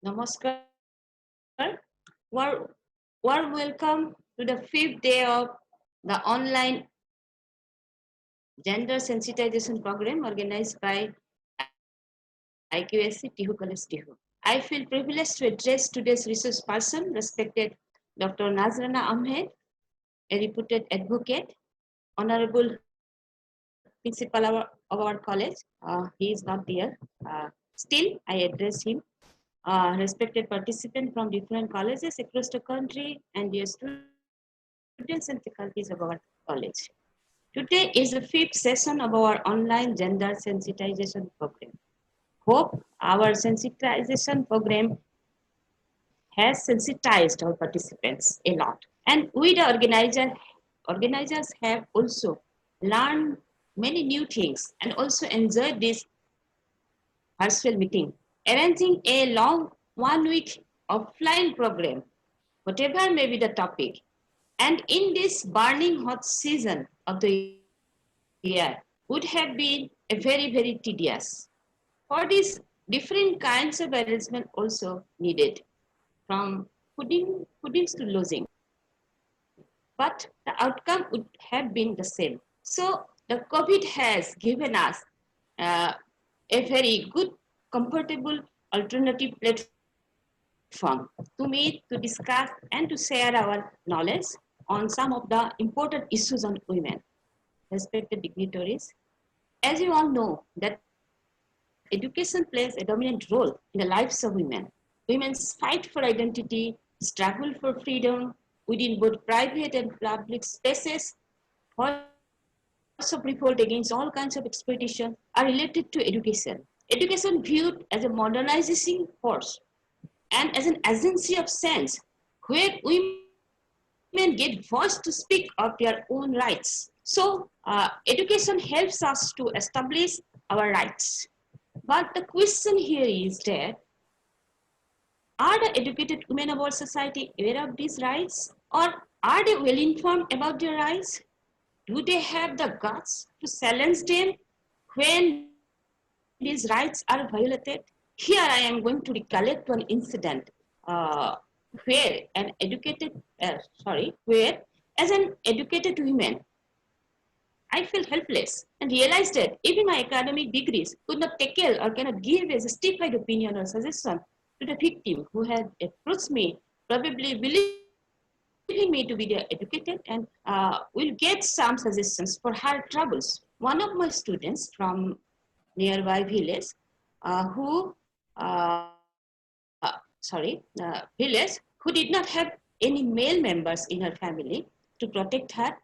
Namaskar. War- Warm welcome to the fifth day of the online gender sensitization program organized by IQSC Tihu College Tihu. I feel privileged to address today's resource person, respected Dr. Nazrana Ahmed, a reputed advocate, honorable principal of our college. He is not there. Still, I address him. Respected participants from different colleges across the country and dear students and faculties of our college. Today is the fifth session of our online gender sensitization program. Hope our sensitization program has sensitized our participants a lot. And we the organizers have also learned many new things and also enjoyed this virtual meeting. Arranging a long 1 week offline program, whatever may be the topic. And in this burning hot season of the year, would have been a very tedious. For these different kinds of arrangement also needed, from puddings to losing. But the outcome would have been the same. So the COVID has given us uh, a very good, comfortable alternative platform to meet, to discuss, and to share our knowledge on some of the important issues on women. Respected dignitaries, as you all know, that education plays a dominant role in the lives of women. Women's fight for identity, struggle for freedom within both private and public spaces, voice of revolt against all kinds of exploitation are related to education. Education viewed as a modernizing force and as an agency of sense where women get voice to speak of their own rights. So education helps us to establish our rights. But the question here is that, are the educated women of our society aware of these rights? Or are they well informed about their rights? Do they have the guts to challenge them when these rights are violated? Here I am going to recollect one incident where an educated, where as an educated woman, I felt helpless and realized that even my academic degrees could not tackle or cannot give a justified opinion or suggestion to the victim who had approached me, probably believing me to be the educated and will get some suggestions for her troubles. One of my students from nearby village who, village who did not have any male members in her family to protect her,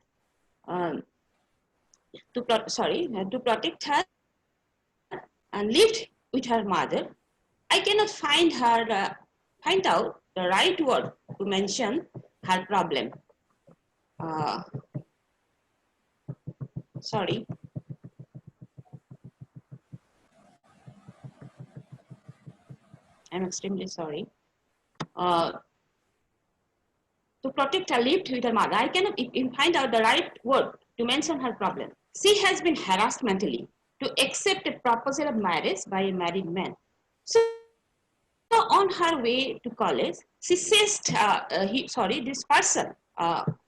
um, to protect her and lived with her mother. I cannot find out the right word to mention her problem. Uh, sorry. I'm extremely sorry. Uh, to protect her lived with her mother. I cannot find out the right word to mention her problem. She has been harassed mentally to accept a proposal of marriage by a married man. So on her way to college, she says, this person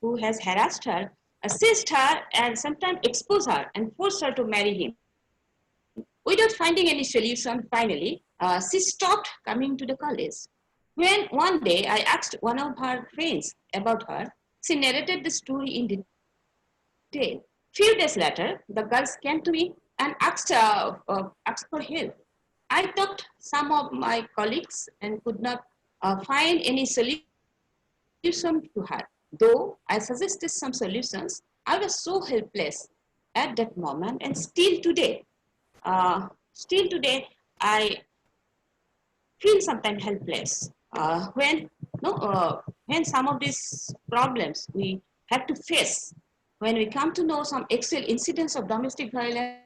who has harassed her, assist her and sometimes expose her and force her to marry him. Without finding any solution, finally, she stopped coming to the college. When one day I asked one of her friends about her, she narrated the story in detail. Few days later, the girls came to me and asked for help. I talked some of my colleagues and could not find any solution to her. Though I suggested some solutions, I was so helpless at that moment, and still today, I feel sometimes helpless when some of these problems we have to face, when we come to know some actual incidents of domestic violence,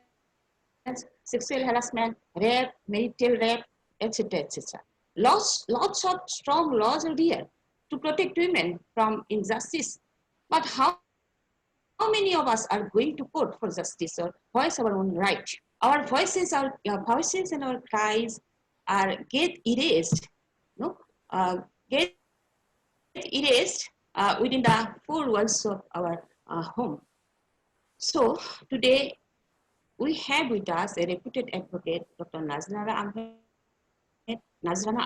sexual harassment, rape, marital rape, etc. Lots of strong laws are there to protect women from injustice. But how many of us are going to court for justice or voice our own right? Our voices and our cries are get erased get erased within the four walls of our home. So today we have with us a reputed advocate, Dr. Nazrana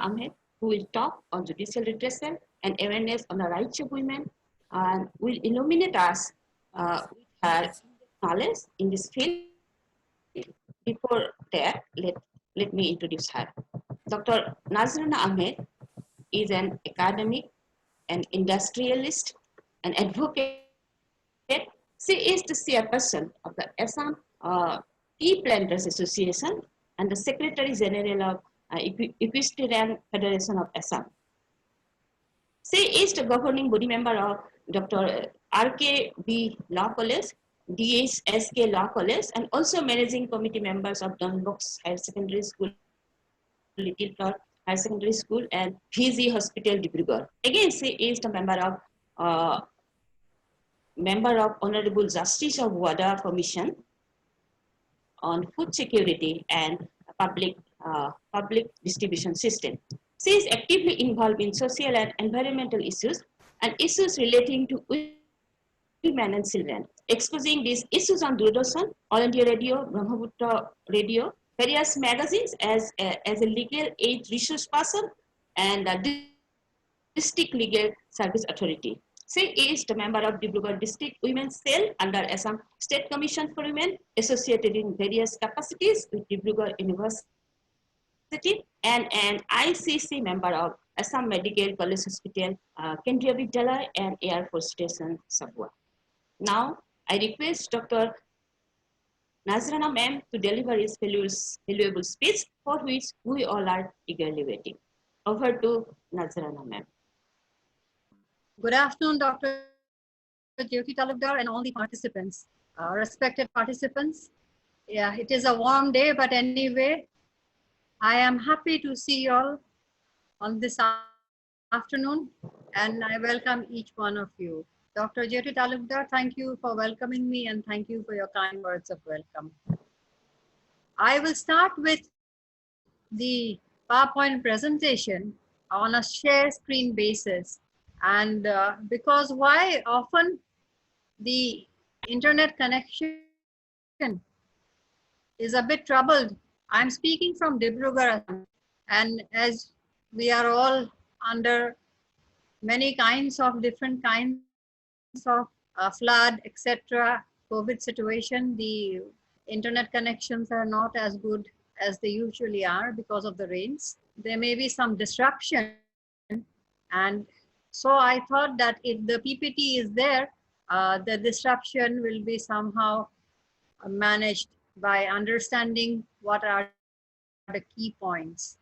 Ahmed, who will talk on judicial redressal and awareness on the rights of women, and will illuminate us with her knowledge in this field. Before that, let me introduce her. Dr. Nazrana Ahmed is an academic, an industrialist, an advocate. She is the chairperson of the Assam Tea Planters Association and the Secretary General of Equestrian Federation of Assam. She is the governing body member of Dr. RKB Law College, DHSK Law College, and also managing committee members of Don Bosco Higher Secondary School, Little Flower Higher Secondary School, and VG Hospital, Dibrugarh. Again, she is the uh, member of Honorable Justice of Wada Commission on Food Security and Public Distribution System. She is actively involved in social and environmental issues and issues relating to women and children, exposing these issues on Doordarshan, All India Radio, Brahmaputra Radio, various magazines as a legal aid resource person and the District Legal Service Authority. She is the member of Dibrugarh District Women's Cell under Assam State Commission for Women, associated in various capacities with Dibrugarh University, and an ICC member of Assam Medical College Hospital, Kendriya Vidyalaya, and Air Force Station, Sabwa. Now, I request Dr. Nazrana ma'am to deliver his valuable speech, for which we all are eagerly waiting. Over to Nazrana ma'am. Good afternoon, Dr. Jyoti Talukdar and all the participants. Respected participants, yeah, it is a warm day, but anyway, I am happy to see you all on this afternoon, and I welcome each one of you. Dr. Jyoti Talukdar, thank you for welcoming me, and thank you for your kind words of welcome. I will start with the PowerPoint presentation on a share screen basis. And because why often the internet connection is a bit troubled. I'm speaking from Dibrugarh, Assam, and as we are all under many kinds of different kinds of flood, etc., COVID situation, the internet connections are not as good as they usually are because of the rains. There may be some disruption, and so I thought that if the PPT is there, the disruption will be somehow managed by understanding what are the key points.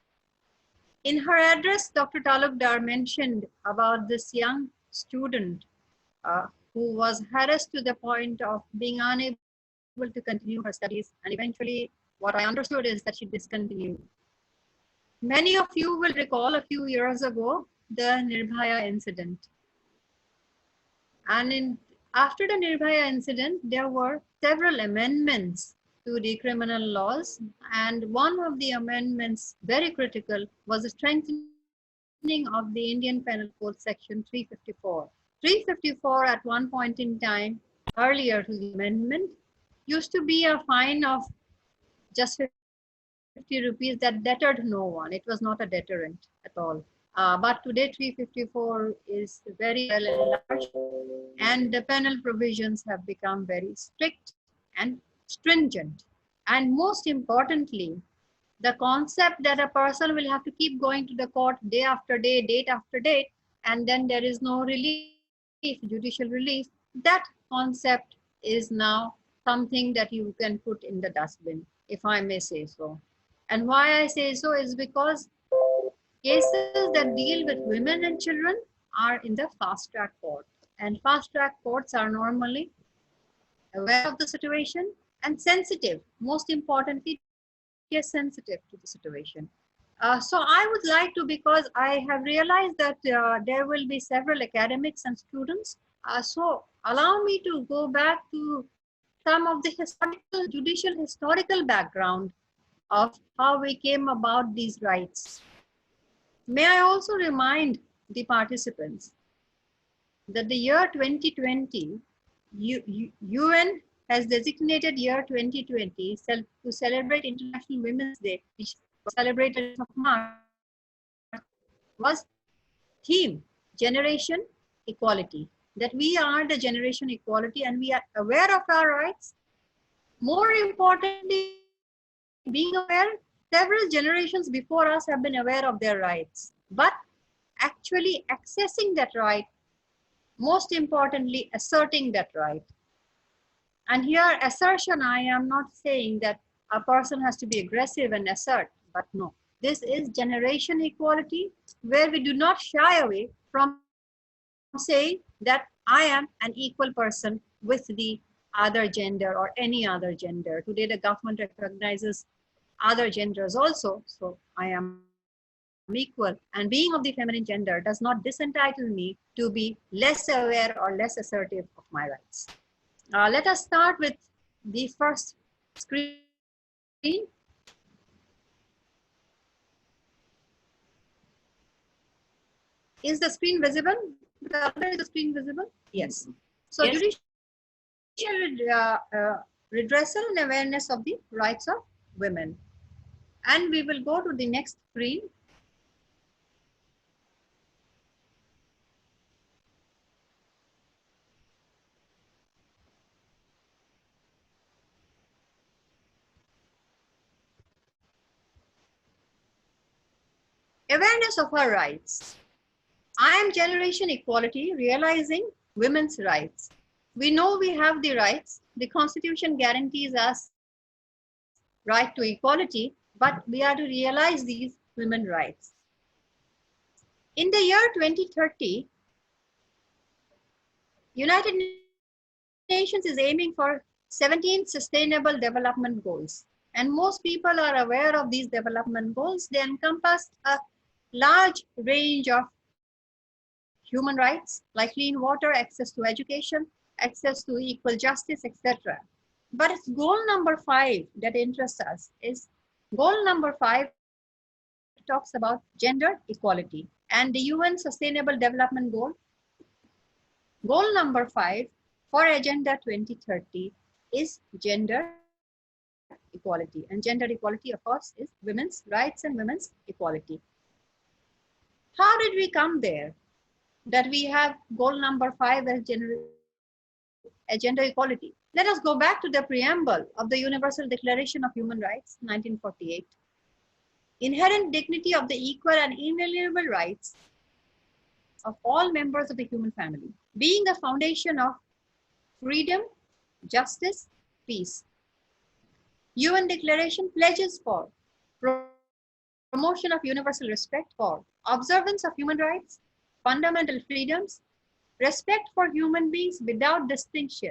In her address, Dr. Talukdar mentioned about this young student who was harassed to the point of being unable to continue her studies, and eventually what I understood is that she discontinued. Many of you will recall a few years ago the Nirbhaya incident. And after the Nirbhaya incident, there were several amendments to the criminal laws, and one of the amendments, very critical, was the strengthening of the Indian Penal Code section 354. 354 at one point in time, earlier to the amendment, used to be a fine of just 50 rupees that deterred no one. It was not a deterrent at all. But today 354 is very well enlarged, and the penal provisions have become very strict and stringent. And most importantly, the concept that a person will have to keep going to the court day after day, date after date, and then there is no relief, judicial relief, that concept is now something that you can put in the dustbin, if I may say so. And why I say so is because cases that deal with women and children are in the fast track court. And fast track courts are normally aware of the situation and sensitive. Most importantly, they are sensitive to the situation. So I would like to, because I have realized that there will be several academics and students. So allow me to go back to some of the historical, judicial historical background of how we came about these rights. May I also remind the participants that the year 2020, UN has designated year 2020 to celebrate International Women's Day, which was celebrated of March, was theme Generation Equality. That we are the generation equality and we are aware of our rights. More importantly, being aware, several generations before us have been aware of their rights, but actually accessing that right, most importantly, asserting that right. And here, assertion, I am not saying that a person has to be aggressive and assert, but no. This is generation equality, where we do not shy away from saying that I am an equal person with the other gender or any other gender. Today, the government recognizes other genders also, so I am equal. And being of the feminine gender does not disentitle me to be less aware or less assertive of my rights. Let us start with the first screen. Is the screen visible? Dr. Amber, is the screen visible? Yes. So Yes. judicial redressal and awareness of the rights of women. And we will go to the next screen. Awareness of our rights. I am generation equality, realizing women's rights. We know we have the rights. The Constitution guarantees us right to equality, but we are to realize these women rights. In the year 2030, United Nations is aiming for 17 sustainable development goals. And most people are aware of these development goals. They encompass a large range of human rights like clean water, access to education, access to equal justice, etc. But it's goal number 5 that interests us is goal number 5 talks about gender equality. And the UN Sustainable Development Goal number 5 for Agenda 2030 is gender equality. And gender equality, of course, is women's rights and women's equality. How did we come there? That we have goal number 5 as gender equality. Let us go back to the preamble of the Universal Declaration of Human Rights, 1948. Inherent dignity of the equal and inalienable rights of all members of the human family, being the foundation of freedom, justice, peace. UN Declaration pledges for promotion of universal respect for observance of human rights, fundamental freedoms, respect for human beings without distinction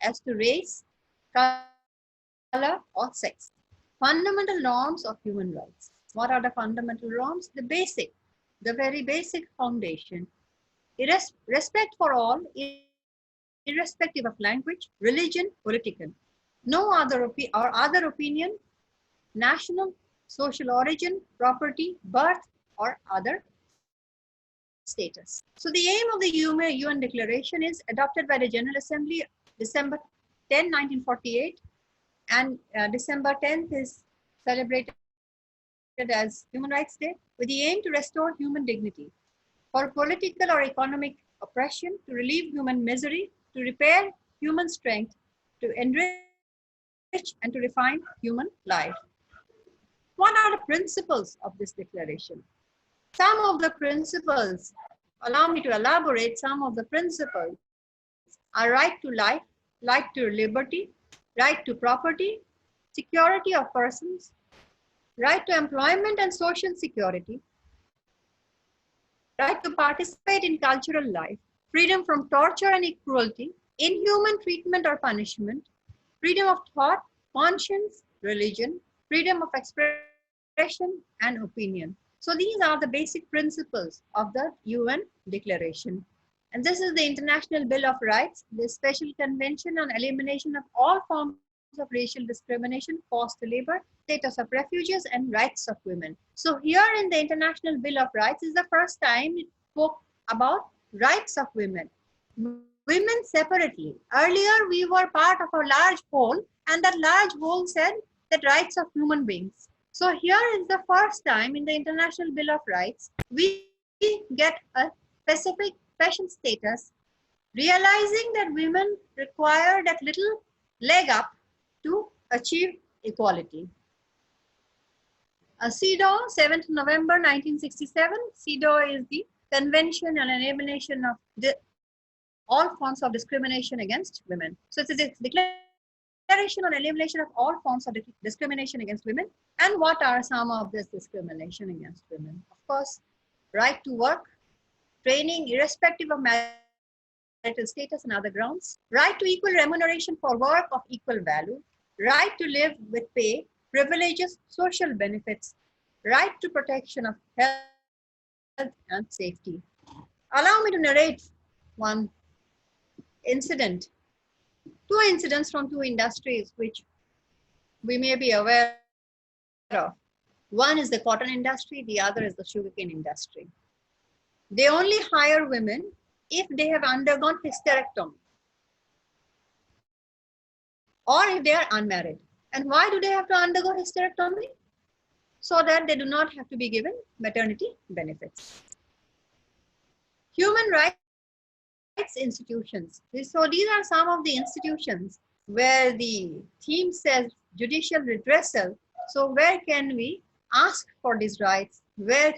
as to race, color, or sex. Fundamental norms of human rights. What are the fundamental norms? The very basic foundation. Respect for all, irrespective of language, religion, political. No other other opinion, national, social origin, property, birth, or other status. So the aim of the UN Declaration is adopted by the General Assembly December 10, 1948, and December 10th is celebrated as Human Rights Day with the aim to restore human dignity for political or economic oppression, to relieve human misery, to repair human strength, to enrich and to refine human life. What are the principles of this declaration? Some of the principles, allow me to elaborate, some of the principles are right to life, right to liberty, right to property, security of persons, right to employment and social security, right to participate in cultural life, freedom from torture and cruelty, inhuman treatment or punishment, freedom of thought, conscience, religion, freedom of expression and opinion. So these are the basic principles of the UN Declaration. And this is the International Bill of Rights, the Special Convention on Elimination of All Forms of Discrimination of racial discrimination, forced labor, status of refugees, and rights of women. So here in the International Bill of Rights is the first time it spoke about rights of women. Women separately. Earlier we were part of a large whole, and that large whole said that rights of human beings. So here is the first time in the International Bill of Rights we get a specific special status, realizing that women require that little leg up to achieve equality. CEDAW, 7th November 1967. CEDAW is the Convention on Elimination of all forms of discrimination against women. So it's a declaration on elimination of all forms of discrimination against women. And what are some of this discrimination against women? Of course, right to work, training irrespective of marital status and other grounds, right to equal remuneration for work of equal value, right to live with pay, privileges, social benefits, right to protection of health and safety. Allow me to narrate one incident, two incidents from two industries which we may be aware of. One is the cotton industry, the other is the sugarcane industry. They only hire women if they have undergone hysterectomy or if they are unmarried. And why do they have to undergo hysterectomy? So that they do not have to be given maternity benefits. Human rights institutions. So these are some of the institutions where the theme says judicial redressal. So where can we ask for these rights? Where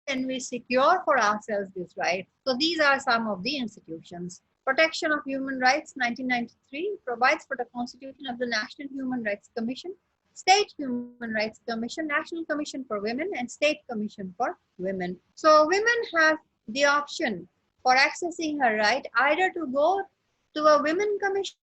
can we secure for ourselves these rights? So these are some of the institutions. Protection of Human Rights, 1993, provides for the constitution of the National Human Rights Commission, State Human Rights Commission, National Commission for Women, and State Commission for Women. So women have the option for accessing her right either to go to a women commission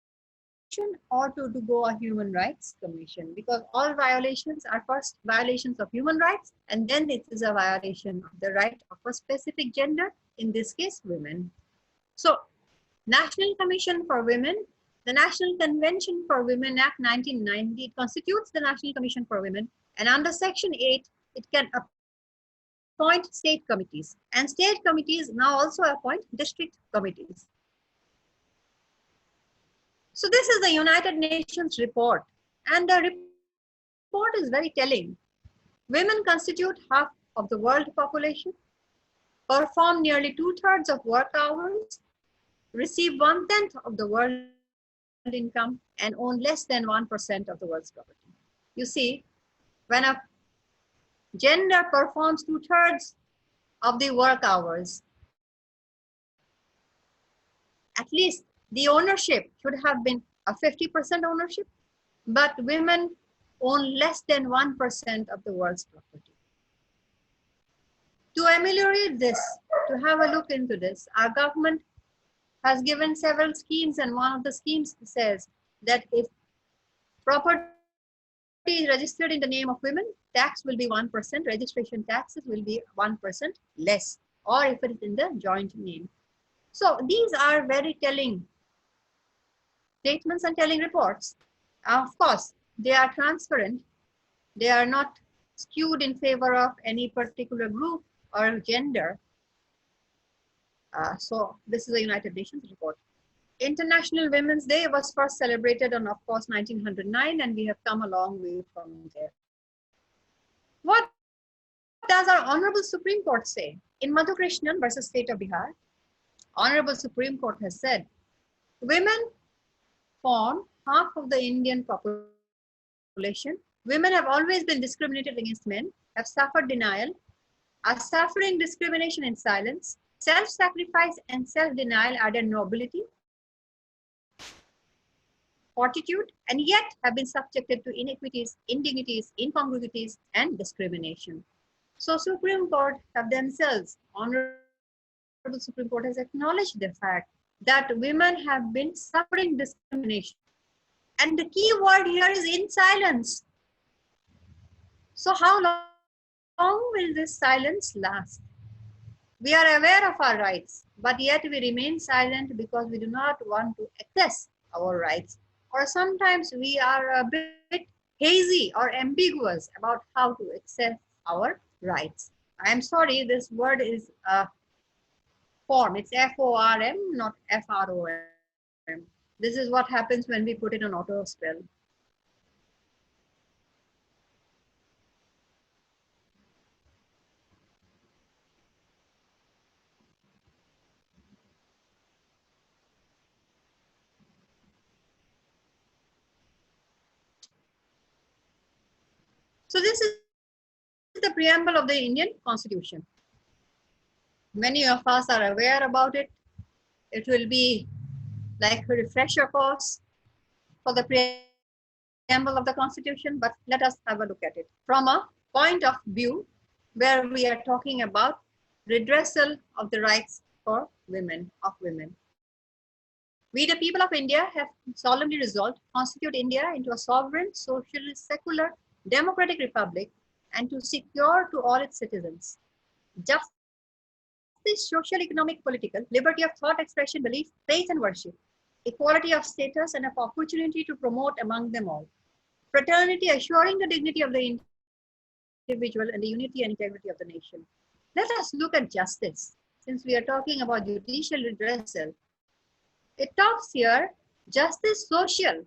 or to go a human rights commission, because all violations are first violations of human rights and then it is a violation of the right of a specific gender, in this case women. So National Commission for Women, the National Convention for Women Act 1990, it constitutes the National Commission for Women, and under Section 8 it can appoint state committees, and state committees now also appoint district committees. So this is the United Nations report, and the report is very telling. Women constitute half of the world population, perform nearly 2/3 of work hours, receive 1/10 of the world income, and own less than 1% of the world's property. You see, when a gender performs 2/3 of the work hours, at least the ownership should have been a 50% ownership, but women own less than 1% of the world's property. To ameliorate this, to have a look into this, our government has given several schemes, and one of the schemes says that if property is registered in the name of women, tax will be 1%, registration taxes will be 1% less, or if it is in the joint name. So these are very telling statements and telling reports. Of course, they are transparent. They are not skewed in favor of any particular group or gender. So this is a United Nations report. International Women's Day was first celebrated on, of course, 1909, and we have come a long way from there. What does our Honorable Supreme Court say? In Madhukrishnan versus State of Bihar, Honorable Supreme Court has said, women form half of the Indian population. Women have always been discriminated against men, have suffered denial, are suffering discrimination in silence. Self-sacrifice and self-denial are their nobility, fortitude, and yet have been subjected to inequities, indignities, incongruities, and discrimination. So Supreme Court have themselves, Honorable Supreme Court has acknowledged the fact that women have been suffering discrimination. And the key word here is in silence. So how long will this silence last? We are aware of our rights, but yet we remain silent because we do not want to access our rights, or or sometimes we are a bit hazy or ambiguous about how to access our rights. I am sorry, this word is a form. It's FORM, not FROM. This is what happens when we put it on auto spell. So this is the preamble of the Indian Constitution. Many of us are aware about it. It will be like a refresher course for the preamble of the Constitution, but let us have a look at it from a point of view where we are talking about redressal of the rights for women. We, the people of India, have solemnly resolved to constitute India into a sovereign, socialist, secular, democratic republic and to secure to all its citizens justice, social, economic, political, liberty of thought, expression, belief, faith, and worship, equality of status, and of opportunity to promote among them all, fraternity assuring the dignity of the individual and the unity and integrity of the nation. Let us look at justice. Since we are talking about judicial redressal, it talks here justice social,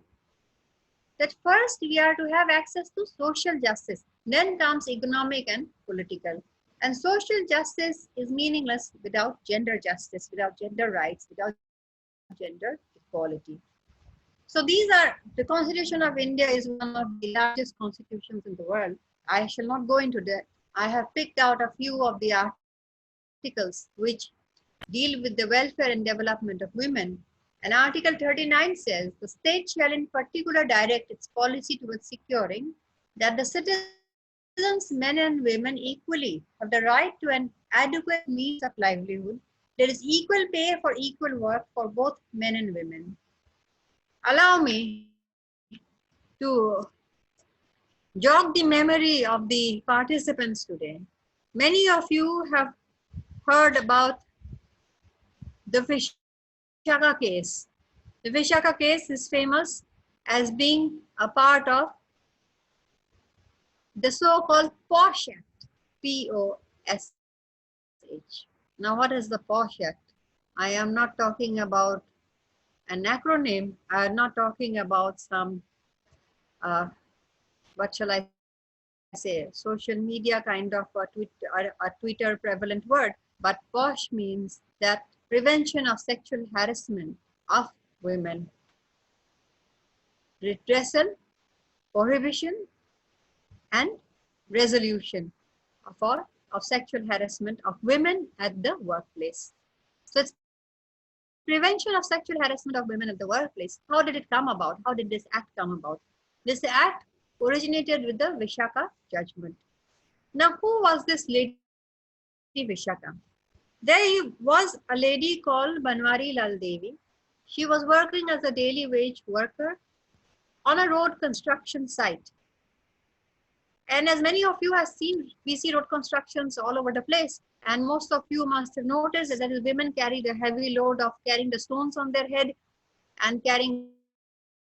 that first we are to have access to social justice, then comes economic and political. And social justice is meaningless without gender justice, without gender rights, without gender equality. So these are, the Constitution of India is one of the largest constitutions in the world. I shall not go into that. I have picked out a few of the articles which deal with the welfare and development of women. And Article 39 says the state shall in particular direct its policy towards securing that the citizens, men and women, equally have the right to an adequate means of livelihood. There is equal pay for equal work for both men and women. Allow me to jog the memory of the participants today. Many of you have heard about the Vishaka case. The Vishaka case is famous as being a part of the so-called POSH Act, POSH. Now, what is the POSH Act? I am not talking about an acronym. I am not talking about some, what shall I say, social media kind of a Twitter prevalent word. But POSH means that prevention of sexual harassment of women, redressal, prohibition, and resolution of sexual harassment of women at the workplace. So it's prevention of sexual harassment of women at the workplace. How did it come about? How did this act come about? This act originated with the Vishaka judgment. Now, who was this Lady Vishaka? There was a lady called Banwari Lal Devi. She was working as a daily wage worker on a road construction site. And as many of you have seen, we see road constructions all over the place. And most of you must have noticed that women carry the heavy load of carrying the stones on their head and carrying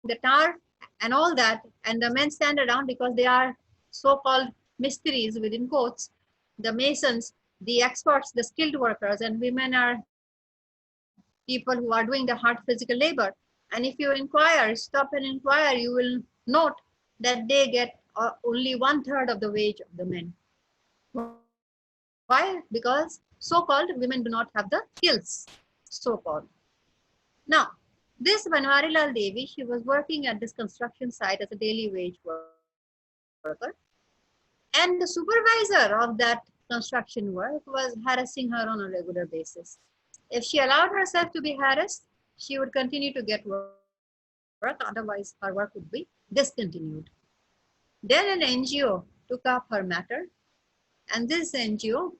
the tar and all that. And the men stand around because they are so-called mysteries within quotes, the masons, the experts, the skilled workers, and women are people who are doing the hard physical labor. And if you inquire, stop and inquire, you will note that they get only 1/3 of the wage of the men. Why? Because so-called women do not have the skills, so-called. Now, this Banwari Lal Devi, she was working at this construction site as a daily wage worker. And the supervisor of that construction work was harassing her on a regular basis. If she allowed herself to be harassed, she would continue to get work, otherwise her work would be discontinued. Then an NGO took up her matter, and this NGO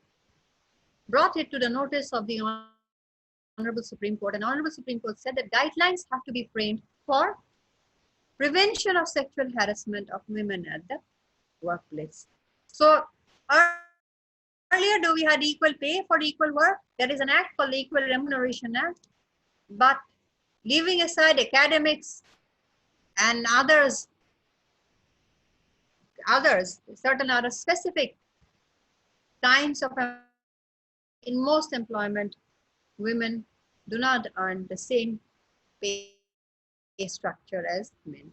brought it to the notice of the Honorable Supreme Court. And Honorable Supreme Court said that guidelines have to be framed for prevention of sexual harassment of women at the workplace. So earlier, do we had equal pay for equal work? There is an act called the Equal Remuneration Act. But leaving aside academics, and certain other specific kinds of employment. In most employment, women do not earn the same pay structure as men.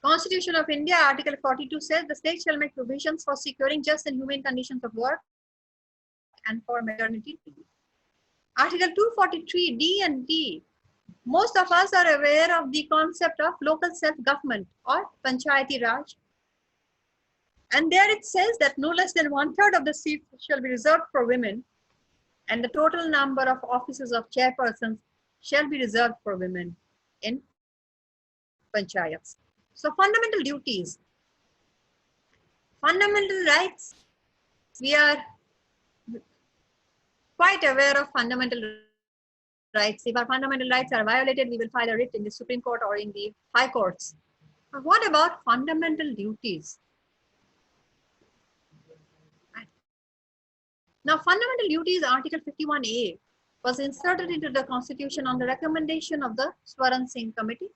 Constitution of India, Article 42 says the state shall make provisions for securing just and humane conditions of work and for maternity leave. Article 243 D and D. Most of us are aware of the concept of local self-government or Panchayati Raj. And there it says that no less than 1/3 of the seats shall be reserved for women, and the total number of offices of chairpersons shall be reserved for women in panchayats. So fundamental duties, fundamental rights, we are quite aware of fundamental rights. If our fundamental rights are violated, we will file a writ in the Supreme Court or in the high courts. But what about fundamental duties? Now, fundamental duties, Article 51A, was inserted into the Constitution on the recommendation of the Swaran Singh Committee.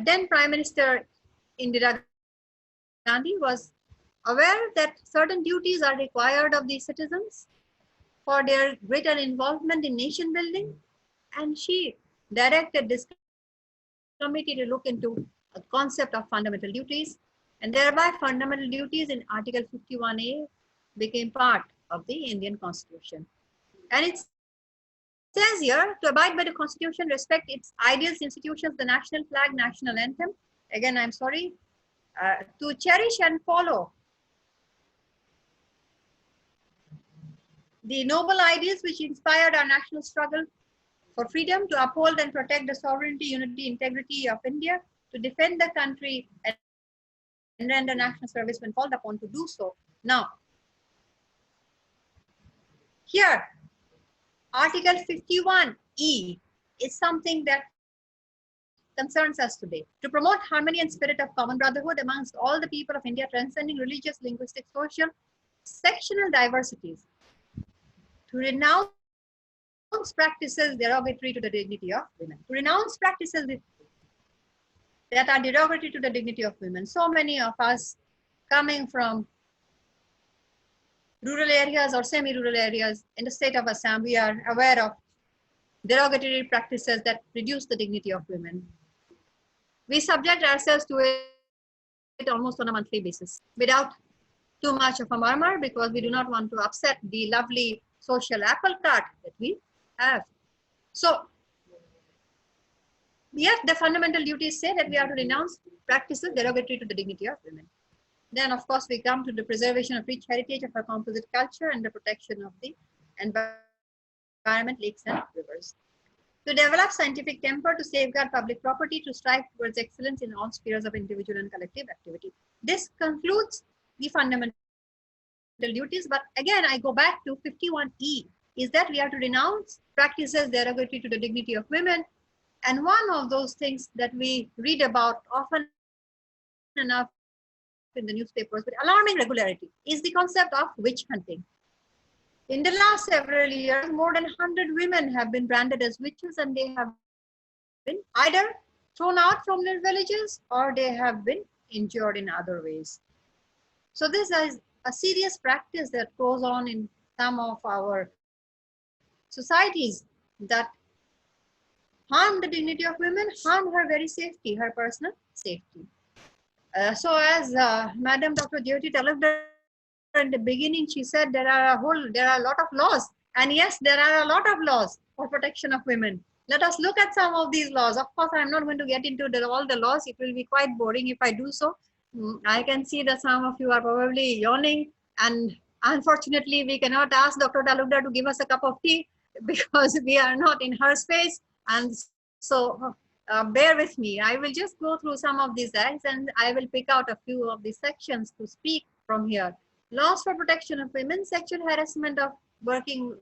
Then Prime Minister Indira Gandhi was aware that certain duties are required of the citizens for their greater involvement in nation building, and she directed this committee to look into a concept of fundamental duties, and thereby fundamental duties in Article 51A became part of the Indian Constitution. And it says here, to abide by the Constitution, respect its ideals, institutions, the national flag, national anthem. Again, I'm sorry, to cherish and follow the noble ideals which inspired our national struggle for freedom, to uphold and protect the sovereignty, unity, integrity of India, to defend the country and render national service when called upon to do so. Now, here, Article 51E is something that concerns us today. To promote harmony and spirit of common brotherhood amongst all the people of India, transcending religious, linguistic, social, sectional diversities. To renounce practices derogatory to the dignity of women. To renounce practices that are derogatory to the dignity of women. So many of us coming from rural areas or semi-rural areas in the state of Assam, we are aware of derogatory practices that reduce the dignity of women. We subject ourselves to it almost on a monthly basis without too much of a murmur, because we do not want to upset the lovely social apple cart that we have. So, yes, the fundamental duties say that we have to renounce practices derogatory to the dignity of women. Then, of course, we come to the preservation of rich heritage of our composite culture and the protection of the environment, lakes, and rivers. To develop scientific temper, to safeguard public property, to strive towards excellence in all spheres of individual and collective activity. This concludes the fundamental duties. But again, I go back to 51E, is that we have to renounce practices derogatory to the dignity of women. And one of those things that we read about often enough in the newspapers with alarming regularity is the concept of witch hunting. In the last several years, more than 100 women have been branded as witches, and they have been either thrown out from their villages or they have been injured in other ways. So this is a serious practice that goes on in some of our societies that harm the dignity of women, harm her very safety, her personal safety. So as Madam Dr. Jyoti Talukdar in the beginning, she said there are a lot of laws, and yes, there are a lot of laws for protection of women. Let us look at some of these laws. Of course, I'm not going to get into all the laws. It will be quite boring if I do so. I can see that some of you are probably yawning, and unfortunately, we cannot ask Dr. Talukdar to give us a cup of tea because we are not in her space. And so bear with me. I will just go through some of these acts and I will pick out a few of the sections to speak from here. Laws for protection of women, sexual harassment of working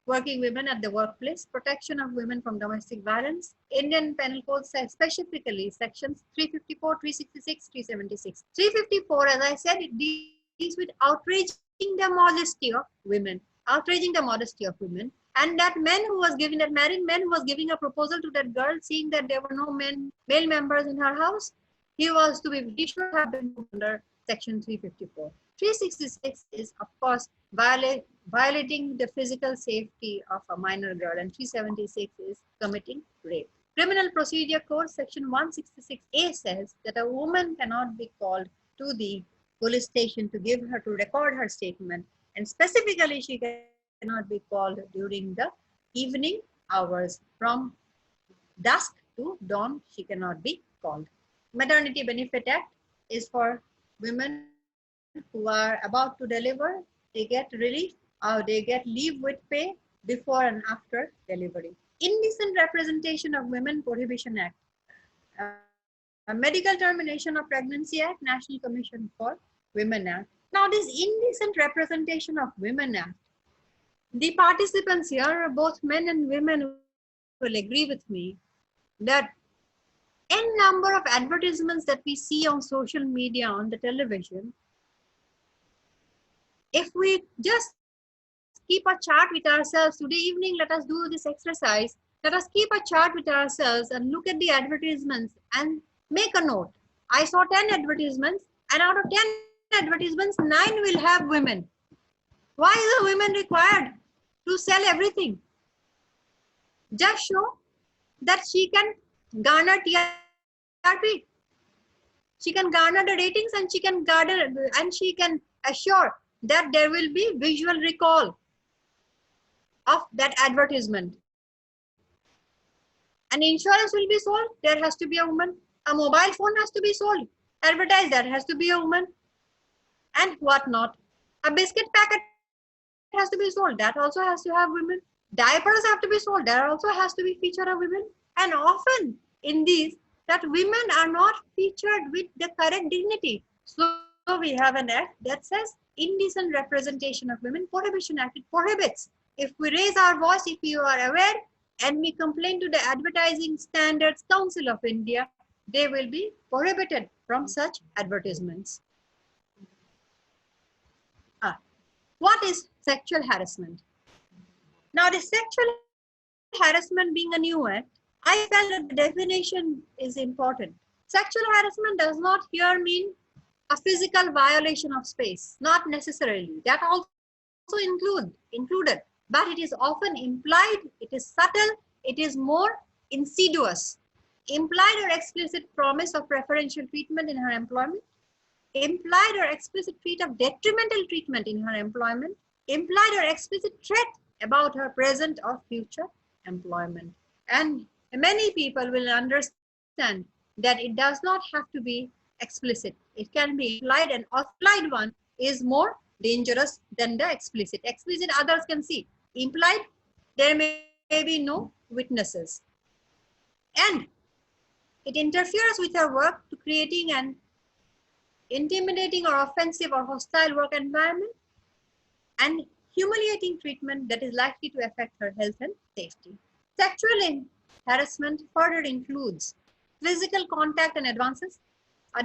women at the workplace, protection of women from domestic violence, Indian Penal Code specifically sections 354, 366, 376. 354, as I said, it deals with outraging the modesty of women, outraging the modesty of women. And that married man who was giving a proposal to that girl, seeing that there were no male members in her house, he should have been put under section 354. 366 is, of course, violating the physical safety of a minor girl, and 376 is committing rape. Criminal Procedure Code section 166A says that a woman cannot be called to the police station to record her statement, and specifically she cannot be called during the evening hours. From dusk to dawn she cannot be called. Maternity Benefit Act is for women who are about to deliver. They get relief or they get leave with pay before and after delivery. Indecent Representation of Women Prohibition Act, Medical Termination of Pregnancy Act, National Commission for Women Act. Now this Indecent Representation of Women Act, the participants here, both men and women, will agree with me that n number of advertisements that we see on social media, on the television, if we just keep a chart with ourselves, today evening let us do this exercise, let us keep a chart with ourselves and look at the advertisements and make a note. I saw 10 advertisements, and out of 10 advertisements 9 will have women. Why is a woman required to sell everything? Just show that she can garner TRP, she can garner the ratings, and she can assure that there will be visual recall of that advertisement. An insurance will be sold, there has to be a woman. A mobile phone has to be sold, advertised, that has to be a woman, and whatnot. A biscuit packet has to be sold, that also has to have women. Diapers have to be sold, there also has to be feature of women. And often in these, that women are not featured with the correct dignity. So we have an act that says Indecent Representation of Women Prohibition Act. It prohibits. If we raise our voice, if you are aware, and we complain to the Advertising Standards Council of India, they will be prohibited from such advertisements. What is sexual harassment? Now, the sexual harassment being a new act, I felt that the definition is important. Sexual harassment does not here mean a physical violation of space, not necessarily. That also included, but it is often implied, it is subtle, it is more insidious. Implied or explicit promise of preferential treatment in her employment, implied or explicit threat of detrimental treatment in her employment, implied or explicit threat about her present or future employment. And many people will understand that it does not have to be explicit. It can be implied, and implied one is more dangerous than the explicit. Explicit others can see. Implied, there may be no witnesses. And it interferes with her work to creating an intimidating or offensive or hostile work environment, and humiliating treatment that is likely to affect her health and safety. Sexual harassment further includes physical contact and advances, a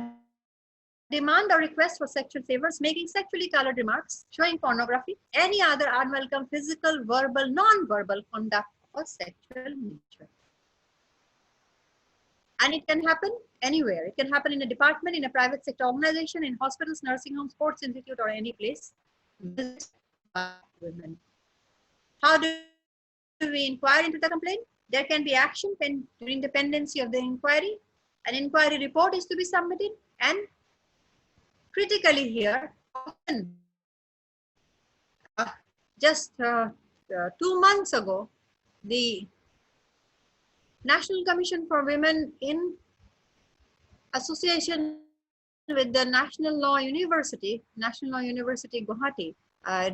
demand or request for sexual favors, making sexually colored remarks, showing pornography, any other unwelcome physical, verbal, non-verbal conduct of a sexual nature. And it can happen anywhere. It can happen in a department, in a private sector organization, in hospitals, nursing homes, sports institute, or any place visited by women. How do we inquire into the complaint? There can be action during the pendency of the inquiry. An inquiry report is to be submitted, and critically here, often just 2 months ago, the National Commission for Women, in association with the National Law University, Guwahati,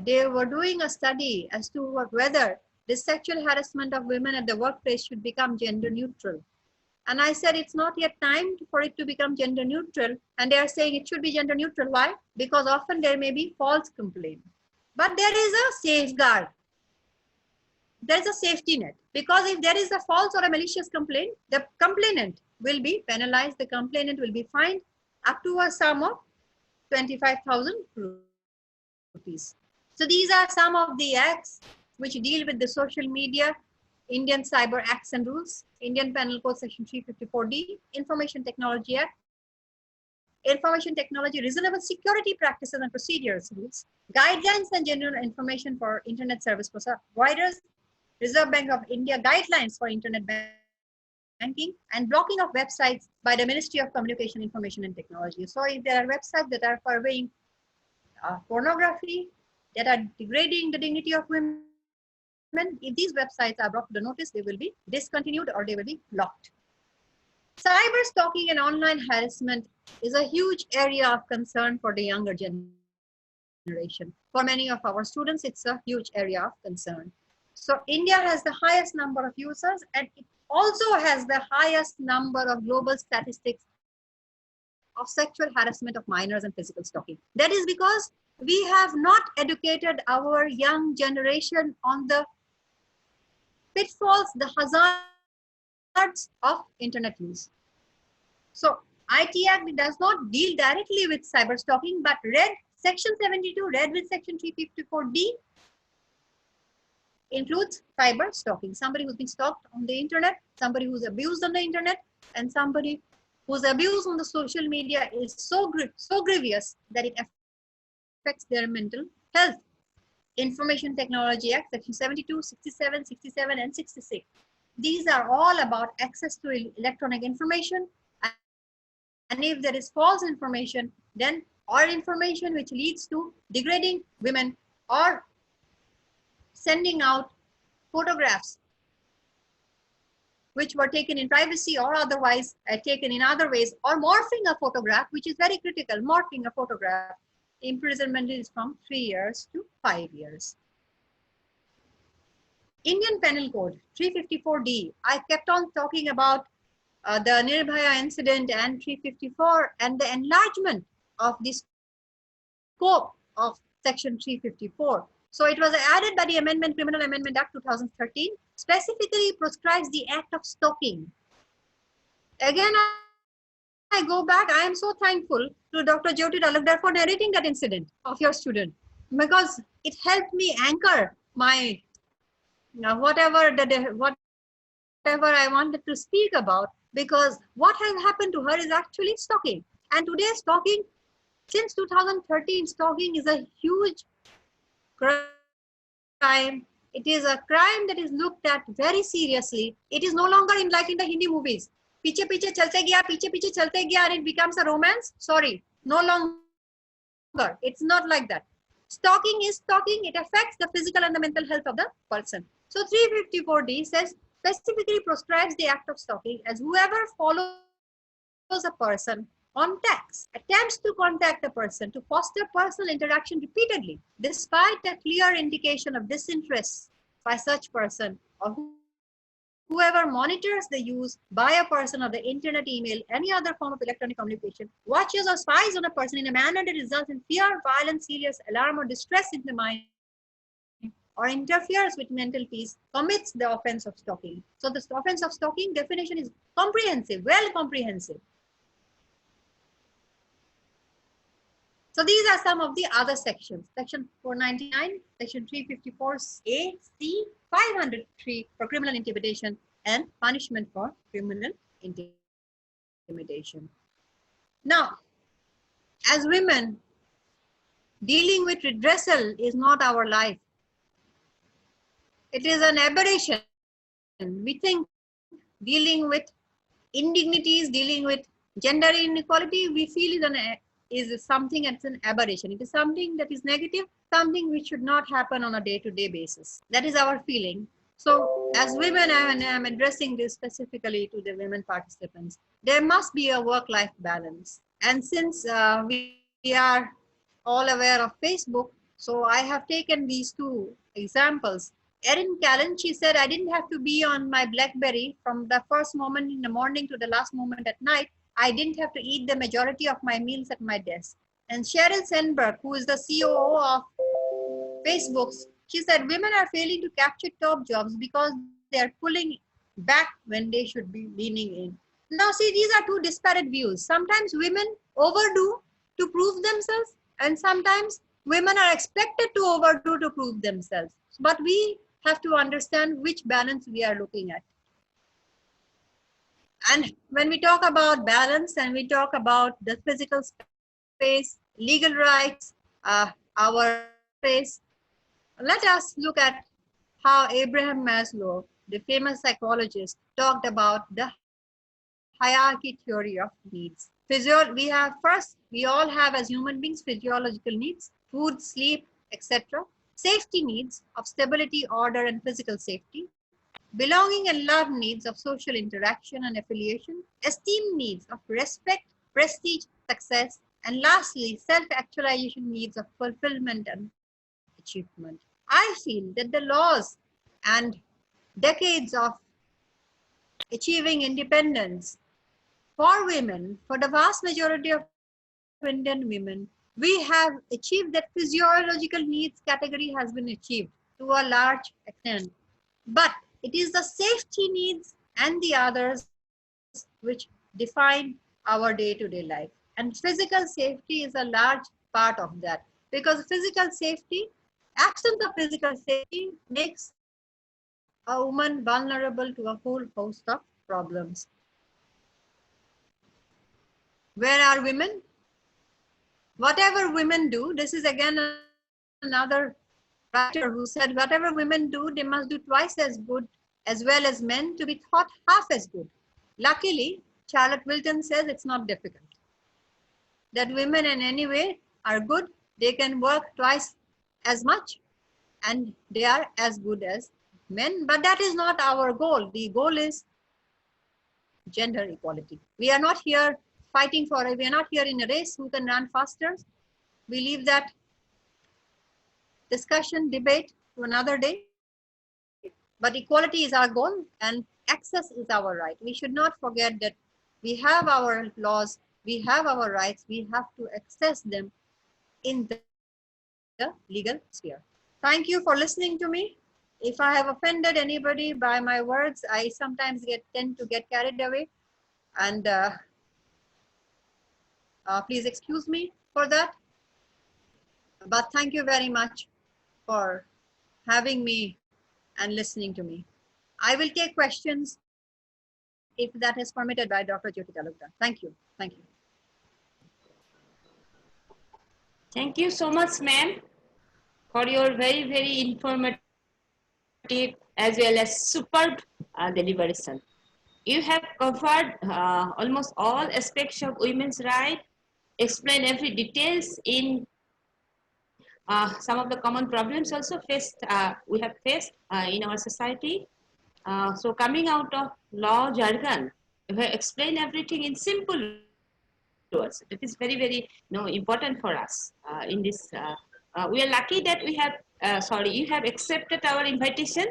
they were doing a study as to whether the sexual harassment of women at the workplace should become gender neutral. And I said it's not yet time for it to become gender neutral. And they are saying it should be gender neutral. Why? Because often there may be false complaint. But there is a safeguard. There is a safety net. Because if there is a false or a malicious complaint, the complainant will be penalized. The complainant will be fined up to a sum of 25,000 rupees. So these are some of the acts which deal with the social media, Indian Cyber Acts and Rules, Indian Penal Code Section 354D, Information Technology Act, Information Technology Reasonable Security Practices and Procedures Rules, Guidelines and General Information for Internet Service Providers, Reserve Bank of India Guidelines for Internet Banking, and blocking of websites by the Ministry of Communication, Information and Technology. So if there are websites that are purveying pornography, that are degrading the dignity of women, if these websites are brought to the notice, they will be discontinued or they will be blocked. Cyber stalking and online harassment is a huge area of concern for the younger generation. For many of our students, it's a huge area of concern. So India has the highest number of users, and it also has the highest number of global statistics of sexual harassment of minors and physical stalking. That is because we have not educated our young generation on the pitfalls, the hazards of internet use. So IT Act does not deal directly with cyber stalking, but Section 72, read with Section 354D, includes cyber stalking. Somebody who's been stalked on the internet, somebody who's abused on the internet, and somebody whose abuse on the social media is so grievous that it affects their mental health. Information Technology Act, Section 72, 67, 67, and 66. These are all about access to electronic information, and if there is false information, then or information which leads to degrading women or sending out photographs which were taken in privacy or otherwise taken in other ways, or morphing a photograph, which is very critical. Morphing a photograph, imprisonment is from 3 years to 5 years. Indian Penal Code 354D. I kept on talking about the Nirbhaya incident and 354 and the enlargement of the scope of Section 354. So it was added by the Criminal Amendment Act 2013, specifically proscribes the act of stalking. Again, I go back, I am so thankful to Dr. Jyoti Talukdar for narrating that incident of your student, because it helped me anchor my whatever I wanted to speak about, because what has happened to her is actually stalking. And today stalking, since 2013, stalking is a huge crime. It is a crime that is looked at very seriously. It is no longer in like in the Hindi movies. Piche piche chalte gaya, and it becomes a romance. Sorry, no longer. It's not like that. Stalking is stalking. It affects the physical and the mental health of the person. So 354D says specifically proscribes the act of stalking as whoever follows a person, contacts, attempts to contact a person to foster personal interaction repeatedly, despite a clear indication of disinterest by such person, or whoever monitors the use by a person of the internet, email, any other form of electronic communication, watches or spies on a person in a manner that results in fear, violence, serious alarm, or distress in the mind, or interferes with mental peace, commits the offense of stalking. So the offense of stalking definition is comprehensive, well comprehensive. So these are some of the other sections. Section 499, Section 354A, C, 503 for criminal intimidation and punishment for criminal intimidation. Now, as women, dealing with redressal is not our life. It is an aberration. We think dealing with indignities, dealing with gender inequality, we feel is something that's an aberration. It is something that is negative, something which should not happen on a day-to-day basis. That is our feeling. So as women, and I'm addressing this specifically to the women participants, there must be a work-life balance. And since we are all aware of Facebook, so I have taken these two examples. Erin Callan, she said, I didn't have to be on my BlackBerry from the first moment in the morning to the last moment at night. I didn't have to eat the majority of my meals at my desk. And Sheryl Sandberg, who is the COO of Facebook, she said, women are failing to capture top jobs because they are pulling back when they should be leaning in. Now, see, these are two disparate views. Sometimes women overdo to prove themselves, and sometimes women are expected to overdo to prove themselves. But we have to understand which balance we are looking at. And when we talk about balance and we talk about the physical space, legal rights, our space, let us look at how Abraham Maslow, the famous psychologist, talked about the hierarchy theory of needs. We all have as human beings physiological needs, food, sleep, etc. Safety needs of stability, order, and physical safety. Belonging and love needs of social interaction and affiliation. Esteem needs of respect, prestige, success. And lastly, self-actualization needs of fulfillment and achievement. I feel that the laws and decades of achieving independence for women, for the vast majority of Indian women, we have achieved that physiological needs category has been achieved to a large extent. But it is the safety needs and the others which define our day-to-day life. And physical safety is a large part of that, because physical safety, absence of physical safety makes a woman vulnerable to a whole host of problems. Where are women? Whatever women do, this is again another writer who said, whatever women do, they must do twice as good as well as men to be thought half as good. Luckily, Charlotte Wilton says it's not difficult. That women in any way are good, they can work twice as much and they are as good as men. But that is not our goal. The goal is gender equality. We are not here fighting for it. We are not here in a race who can run faster. We leave that discussion, debate to another day. But equality is our goal and access is our right. We should not forget that we have our laws, we have our rights, we have to access them in the legal sphere. Thank you for listening to me. If I have offended anybody by my words, I sometimes tend to get carried away, and please excuse me for that. But thank you very much for having me and listening to me. I will take questions if that is permitted by Dr. Jyoti Talukdar. Thank you. Thank you. Thank you so much, ma'am, for your very, very informative as well as superb deliberation. You have covered almost all aspects of women's rights, explained every details in some of the common problems also we have faced in our society. So coming out of law jargon, you have explained everything in simple words. It is very, very important for us in this. We are lucky that we have, you have accepted our invitation.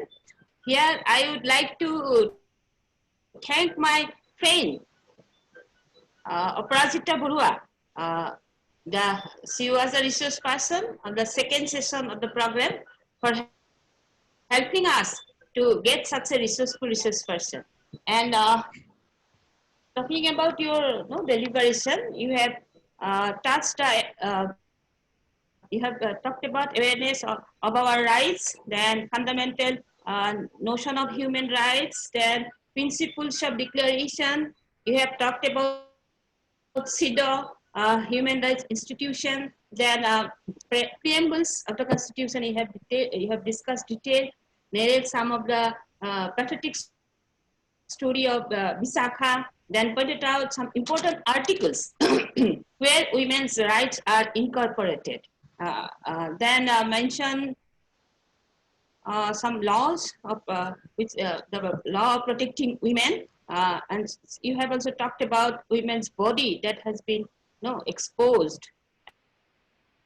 Here, I would like to thank my friend, Aparajita Barua. She was a resource person on the second session of the program for helping us to get such a resourceful resource person. And talking about your deliberation, you have touched, you have talked about awareness of our rights, then fundamental notion of human rights, then principles of declaration. You have talked about CEDAW, Human Rights Institution, then preambles of the Constitution. You have discussed detail, narrate some of the pathetic story of Visakha, then pointed out some important articles where women's rights are incorporated. Then mention some laws of the law of protecting women, and you have also talked about women's body that has been exposed,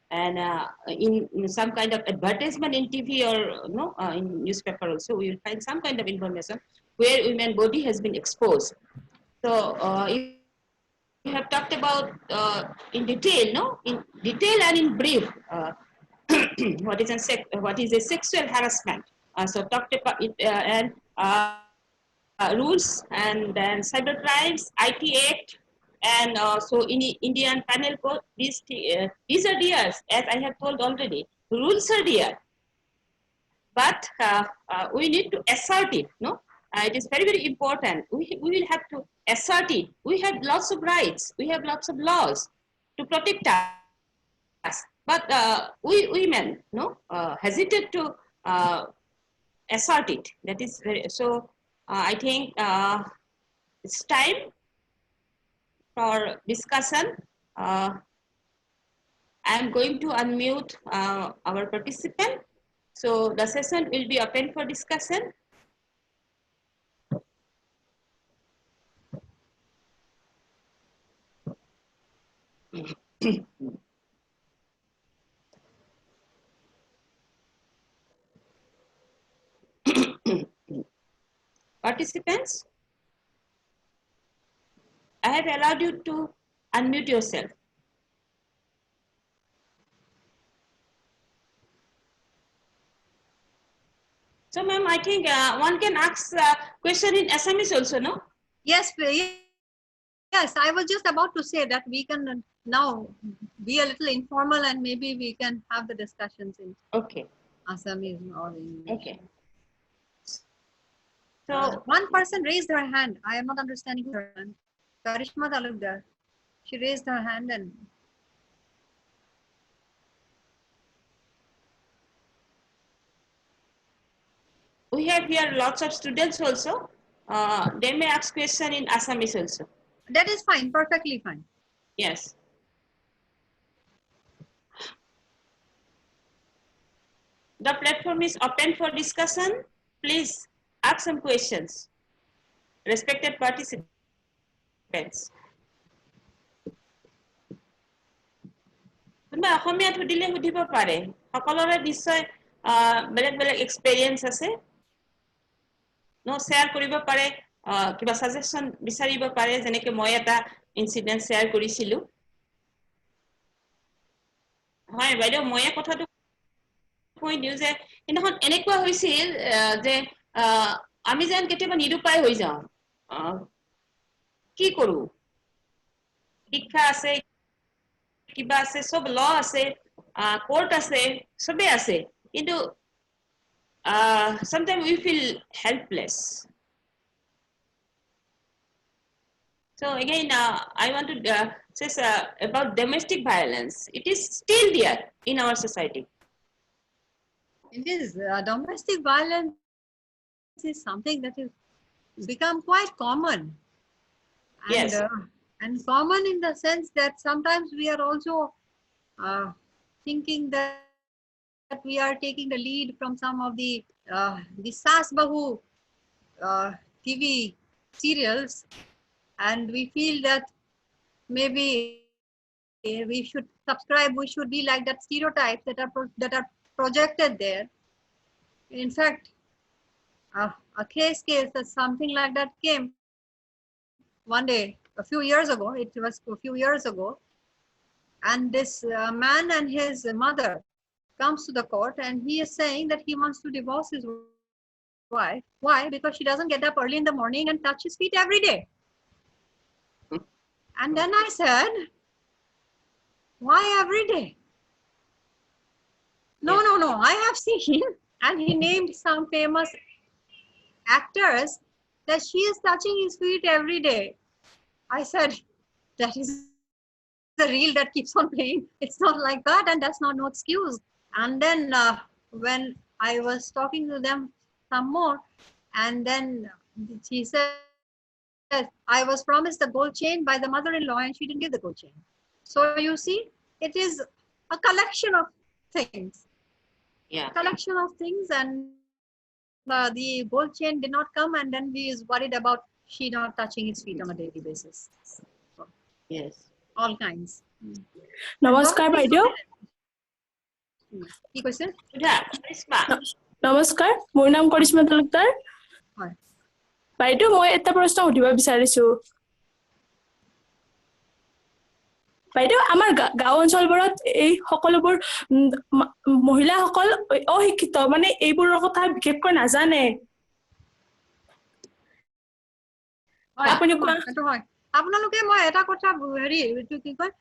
and in some kind of advertisement in TV or in newspaper also, we will find some kind of information where women body has been exposed. So you have talked about in detail and in brief what is a sexual harassment. So talked about it and rules, and then cyber crimes, IT Act, and so in Indian Penal Code. These are dears, as I have told already. Rules are dear, but we need to assert it. No, it is very, very important. We will have to assert it. We have lots of rights. We have lots of laws to protect us. But we women, no, hesitate to assert it. That is very so. I think it's time for discussion. I am going to unmute our participant. So the session will be open for discussion. Participants, I have allowed you to unmute yourself. So, ma'am, I think one can ask question in Assamese also, no? Yes, yes. I was just about to say that we can now be a little informal and maybe we can have the discussions in Assamese or English. Okay. So one person raised her hand. I am not understanding her hand. Karishma Talukdar. She raised her hand and we have here lots of students also. They may ask question in Assamese also. That is fine, perfectly fine. Yes. The platform is open for discussion. Please ask some questions. Respected participants. কোনোবা অসমীয়াত সুধিলে সুধিব পাৰে সকলোৰে নিশ্চয় বেলেগ বেলেগ experience আছে নো শেয়াৰ কৰিব পাৰে কিবা সাজেশন বিচাৰিব পাৰে যেনেকৈ মই এটা ইনসিডেন্ট শেয়াৰ কৰিছিলো হয় বাইদেউ মই এই কথাটো কৈ দিও যে এনেখন এনেকুৱা হৈছিল যে আমি যেন কেতিয়াবা নিৰুপায় হৈ যাওঁ কি কৰো শিক্ষা আছে কিবা আছে সব ল আছে কোর্ট আছে সবে আছে কিন্তু sometimes we feel helpless. So again, I want to say about domestic violence. It is still there in our society. It is domestic violence is something that has become quite common. And, yes. And common in the sense that sometimes we are also thinking that we are taking the lead from some of the Sas Bahu TV serials, and we feel that maybe we should subscribe, we should be like that stereotypes that are projected there. In fact, a case that something like that came one day a few years ago. It was a few years ago, and this man and his mother comes to the court, and he is saying that he wants to divorce his wife. Why? Because she doesn't get up early in the morning and touch his feet every day. And then I said, why every day? No, I have seen, and he named some famous actors that she is touching his feet every day. I said, that is the reel that keeps on playing. It's not like that, and that's not no excuse. And then when I was talking to them some more, and then she said, I was promised the gold chain by the mother-in-law, and she didn't give the gold chain. So you see, it is a collection of things. Yeah. A collection of things, and the gold chain did not come, and then he is worried about she not touching his feet on a daily basis. So, yes. All kinds. নমস্কাৰ বাইদেউ কি কৈছে নমস্কাৰ মোৰ নাম কৰিশ্মা তালুকদাৰ হয় বাইদেউ মই এটা প্ৰশ্ন সুধিব বিচাৰিছো বাইদেউ আমাৰ গাঁও অঞ্চলবোৰত এই সকলোবোৰ মহিলাসকল অশিক্ষিত মানে এইবোৰৰ কথা বিশেষকৈ নাজানে আপুনি কোৱাটো হয় আপোনালোকে মই এটা কথা হেৰি এইটো কি কয়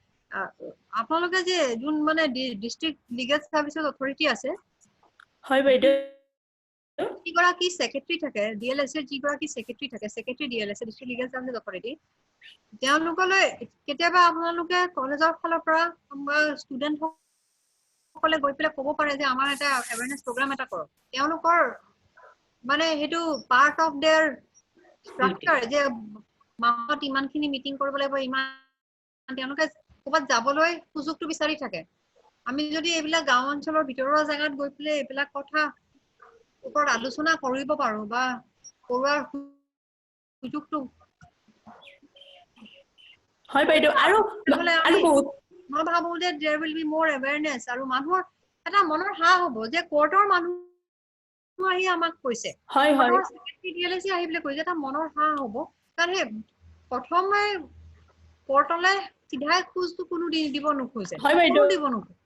আপোনালোকে যে যোন মানে ডিস্ট্ৰিক্ট লিগেল সাৰ্ভিসেস অথৰিটি আছে হয় বাইদেউ যিগৰাকী সেক্ৰেটাৰী থাকে DLS এৰ যিগৰাকী সেক্ৰেটাৰী থাকে secretary DLS district legal service authority তেওঁলোকলৈ কেতিয়াবা আপোনালোকে কলেজৰ ফালৰ পৰা ষ্টুডেন্ট সকলে গৈ পেলাই ক'ব পাৰে যে আমাৰ এটা এৱাৰনেছ প্ৰগ্ৰাম এটা কৰক তেওঁলোকৰ মানে হেতু পাৰ্ট অফ देयर স্ট্ৰাকচাৰ যে মাহত ইমানখিনি মিটিং কৰিব লাগিব ইমান তেওঁলোকে ক'বাত যাবলৈ সুযোগটো বিচাৰি থাকে আমি যদি এইবিলাক গাঁও অঞ্চলৰ ভিতৰুৱা জায়গাত গৈ পেলাই এইবিলাক কথা ওপৰত আলোচনা কৰিব পাৰো বা কৰোৱাৰ সুযোগটো হয় বাইদেউ আৰু বহুত মই ভাবো যে there will be more awareness আৰু মানুহৰ এটা মনৰ হাঁ হ'ব যে কোৰ্টৰ মানুহ আহি আমাক কৈছে হয় হয় কোৰ্টৰ সেক্ৰেটাৰী DLS আহি পেলাই কৈছে এটা মনৰ হাঁ হ'ব কাৰণ হে প্ৰথমে কোৰ্টলে চিধাই খুজটো কোনো দিব নোখোজে হয় কোনো বাইদেউ দিব নোখোজে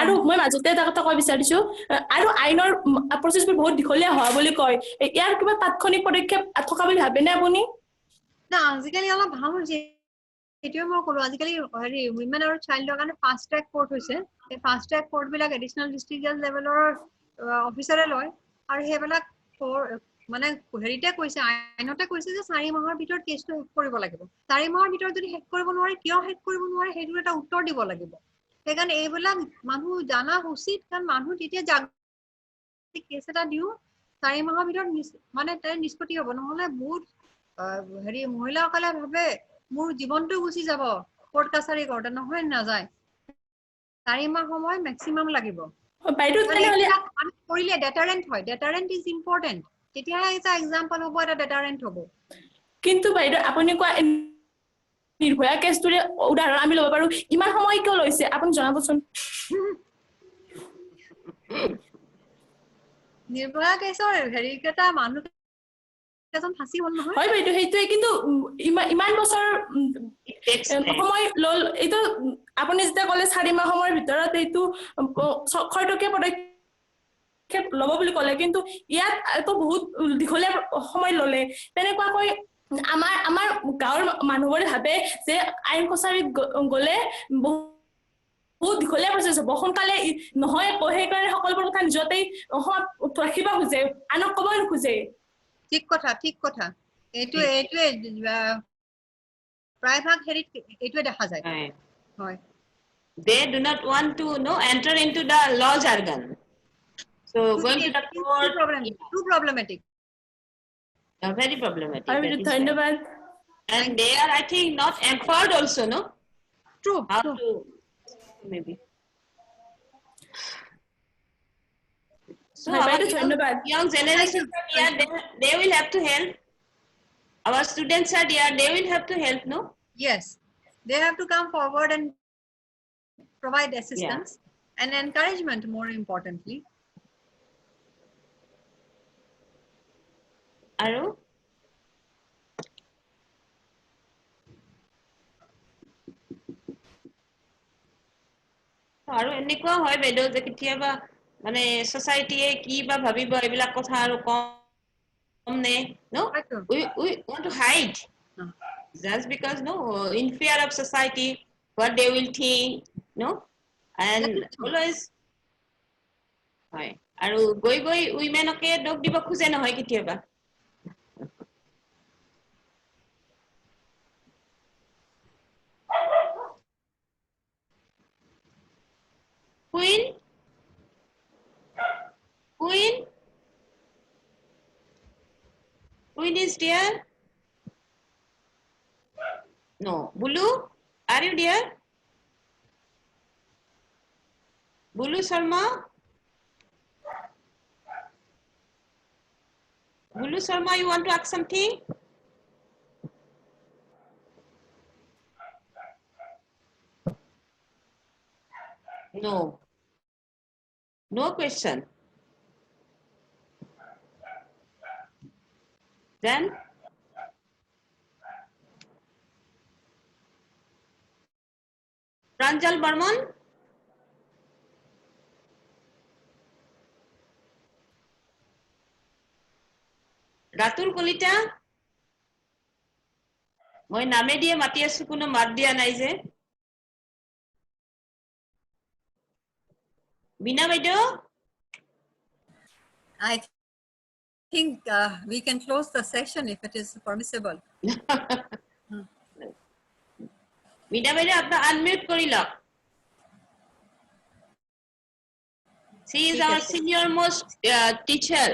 আৰু মই মাজতে এটা কথা কব বিচাৰিছো আৰু আইনৰ প্ৰচেছবোৰ বহুত দীঘলীয়া হোৱা বুলি কয় ইয়াৰ কিবা তাৎক্ষণিক পদক্ষেপ থকা বুলি ভাবেনে আপুনি না আজিকালি অলপ ভাল হৈছে এতিয়াও মই ক'লো আজিকালি হেৰি উইমেন আৰু চাইল্ডৰ কাৰণে ফাষ্ট ট্ৰেক কোৰ্ট হৈছে এই ফাষ্ট ট্ৰেক কোৰ্ট বিলাক এডিশনাল ডিস্ট্ৰিক্ট লেভেলৰ অফিচাৰে লয় আৰু সেইবিলাক মানে হেৰিতে কৈছে আইনতে কৈছে যে 4 মাহৰ ভিতৰত কেছটো শেষ কৰিব লাগিব 4 মাহৰ ভিতৰত যদি শেষ কৰিব নোৱাৰে কিয় শেষ কৰিব নোৱাৰে সেইটো এটা উত্তৰ দিব লাগিব সেইকাৰণে এইবিলাক মানুহ জানা উচিত কাৰণ মানুহ তেতিয়া কেছ এটা দিও 4 মাহৰ ভিতৰত মানে তাৰ নিষ্পত্তি হ'ব নহলে বহুত হেৰি মহিলাসকলে ভাবে মোৰ জীৱনটো গুচি যাব কোৰ্ট কাছাৰী কৰোঁতে নহয় নাযায় 4 মাহ সময় মেক্সিমাম লাগিব বাইদেউ কাৰণ তেনেহ'লে এইবিলাক আমি কৰিলে ডেটাৰেন্ট হয় ডেটাৰেন্ট ইজ ইম্পৰ্টেন্ট তেতিয়াহে এটা এক্সাম্পল হ'ব এটা ডেটাৰেন্ট হ'ব কিন্তু বাইদেউ আপুনি কোৱা নিৰ্ভয়া কেছটোৰে উদাহৰণ আমি ল'ব পাৰো ইমান সময় কিয় লৈছে আপুনি জনাবচোন নিৰ্ভয়া কেছৰ হেৰি কেইটা মানুহ এজন ফাঁচি হ'ল নহয় হয় বাইদেউ সেইটোৱে কিন্তু ইমান বছৰ সময় লল এইটো আপুনি যেতিয়া ক'লে 4 মাহ সময়ৰ ভিতৰত এইটো খৰতকীয়া পদক্ষেপ ল'ব বুলি ক'লে কিন্তু ইয়াত তো বহুত দীঘলীয়া সময় ল'লে তেনেকুৱাকৈ আমাৰ গাঁৱৰ মানুহবোৰে ভাবে যে আইন কছাৰীত গ'লে বহুত দীঘলীয়া প্ৰচেছ হ'ব সোনকালে নহয় সেইকাৰণে সকলোবোৰ কথা নিজতেই ৰাখিব খোজে আনক ক'ব নোখোজে ঠিক কথা এইটোৱে প্ৰায়ভাগ হেৰিত এইটোৱে দেখা যায় হয় they do not want to enter into the law jargon so going to the court too problematic very problematic হয় that বাইদেউ is ধন্যবাদ and they are I think not empowered also true how to maybe so হয় our বাইদেউ ধন্যবাদ young generation are there they will have to help our students are there they will have to help yes they have to come forward and provide assistance and encouragement more importantly আৰু আৰু এনেকুৱা হয় বাইদেউ যে কেতিয়াবা মানে সোসাইটিয়ে কি বা ভাবিব এইবিলাক কথা আৰু কম নে we want to hide just because in fear of society what they will think and always হয় আৰু গৈ উইমেনকে দোষ দিব খোজে নহয় কেতিয়াবা Queen is there no Bulu are you there Bulu Sharma you want to ask something no question then Pranjal Barman Ratul Kolita মই নামে দিয়ে মাতি আছো কোনো মাত দিয়া নাই যে বিনা বাইদেউ I think we can close the session if it is permissible. Mina বাইদেউ আপনার আনমিউট কৰি লওক। She is our senior most teacher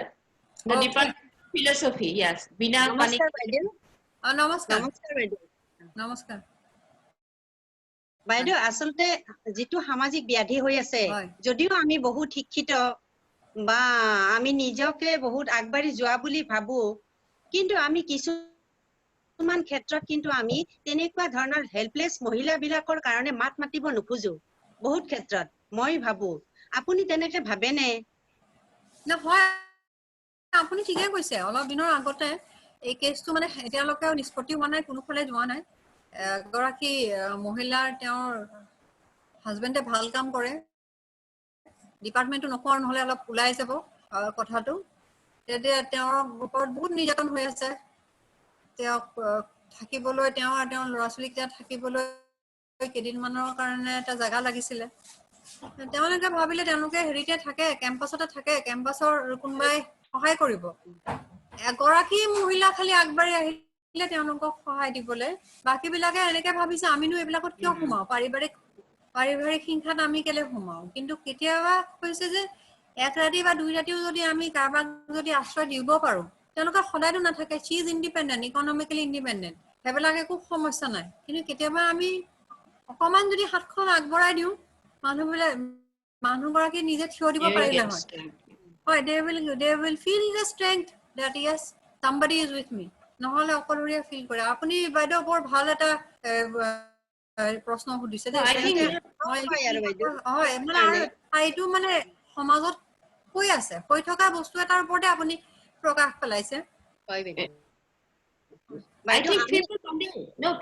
in the Department of Philosophy. Yes, Bina Panik. নমস্কাৰ বাইদেউ। Namaskar. নমস্কাৰ বাইদেউ। Namaskar. বাইদেউ আচলতে যেটো সামাজিক ব্যাধি হৈ আছে, যদিও আমি বহুত শিক্ষিত বা আমি নিজকে বহুত আগবাঢ়ি যোৱা বুলি ভাবো, কিন্তু আমি কিছুমান ক্ষেত্ৰত কিন্তু আমি তেনেকুৱা ধৰণৰ হেল্পলেছ মহিলাবিলাকৰ কাৰণে মাত মাতিব নোখোজো বহুত ক্ষেত্ৰত। মই ভাবো আপুনি তেনেকে ভাবেনে? না হয়, আপুনি ঠিকে কৈছে। অলপ দিনৰ আগতে এই কেছটো মানে এতিয়ালৈকে নিষ্পত্তি হোৱা নাই, কোনোফালে যোৱা নাই। এগৰাকী মহিলাৰ তেওঁৰ হাজবেণ্ডে ভাল কাম কৰে, ডিপাৰ্টমেণ্টটো নকৰা নহ'লে অলপ ওলাই যাব কথাটো। তেতিয়া তেওঁৰ ওপৰত বহুত নিৰ্যাতন হৈ আছে। তেওঁক থাকিবলৈ, তেওঁ আৰু তেওঁৰ ল'ৰা ছোৱালীকেইটা থাকিবলৈ কেইদিনমানৰ কাৰণে এটা জেগা লাগিছিলে। তেওঁলোকে ভাবিলে তেওঁলোকে হেৰিতে থাকে, কেম্পাছতে থাকে, কেম্পাছৰ কোনোবাই সহায় কৰিব। এগৰাকী মহিলা খালি আগবাঢ়ি আহিলে তেওঁলোকক সহায় দিবলৈ। বাকীবিলাকে এনেকে ভাবিছে আমিনো এইবিলাকত কিয় সোমাও, পাৰিবাৰিক হিংসাত আমি কেলে সোমাও। কিন্তু কেতিয়াবা হৈছে যে এক ৰাতি বা 2 ৰাতিও যদি আমি কাৰোবাক যদি আশ্ৰয় দিব পাৰো, তেওঁলোকে সদায়তো নাথাকে। চি ইজ ইণ্ডিপেণ্ডেণ্ট, ইকনমিকেলি ইণ্ডিপেণ্ডেণ্ট, সেইবিলাক একো সমস্যা নাই। কিন্তু কেতিয়াবা আমি অকমান যদি হাতখন আগবঢ়াই দিওঁ, মানুহগৰাকী নিজে থিয় দিব পাৰিলে হয়। হয়, they will feel the strength that yes, somebody is with me. নহলে অকলশৰীয়া ফিল কৰে। আপুনি বাইদেউ বৰ ভাল এটা প্ৰশ্ন সুধিছে দেই। হয়, মানে এইটো মানে সমাজত হৈ থকা বস্তু এটাৰ ওপৰতে আপুনি প্ৰকাশ পেলাইছে। I think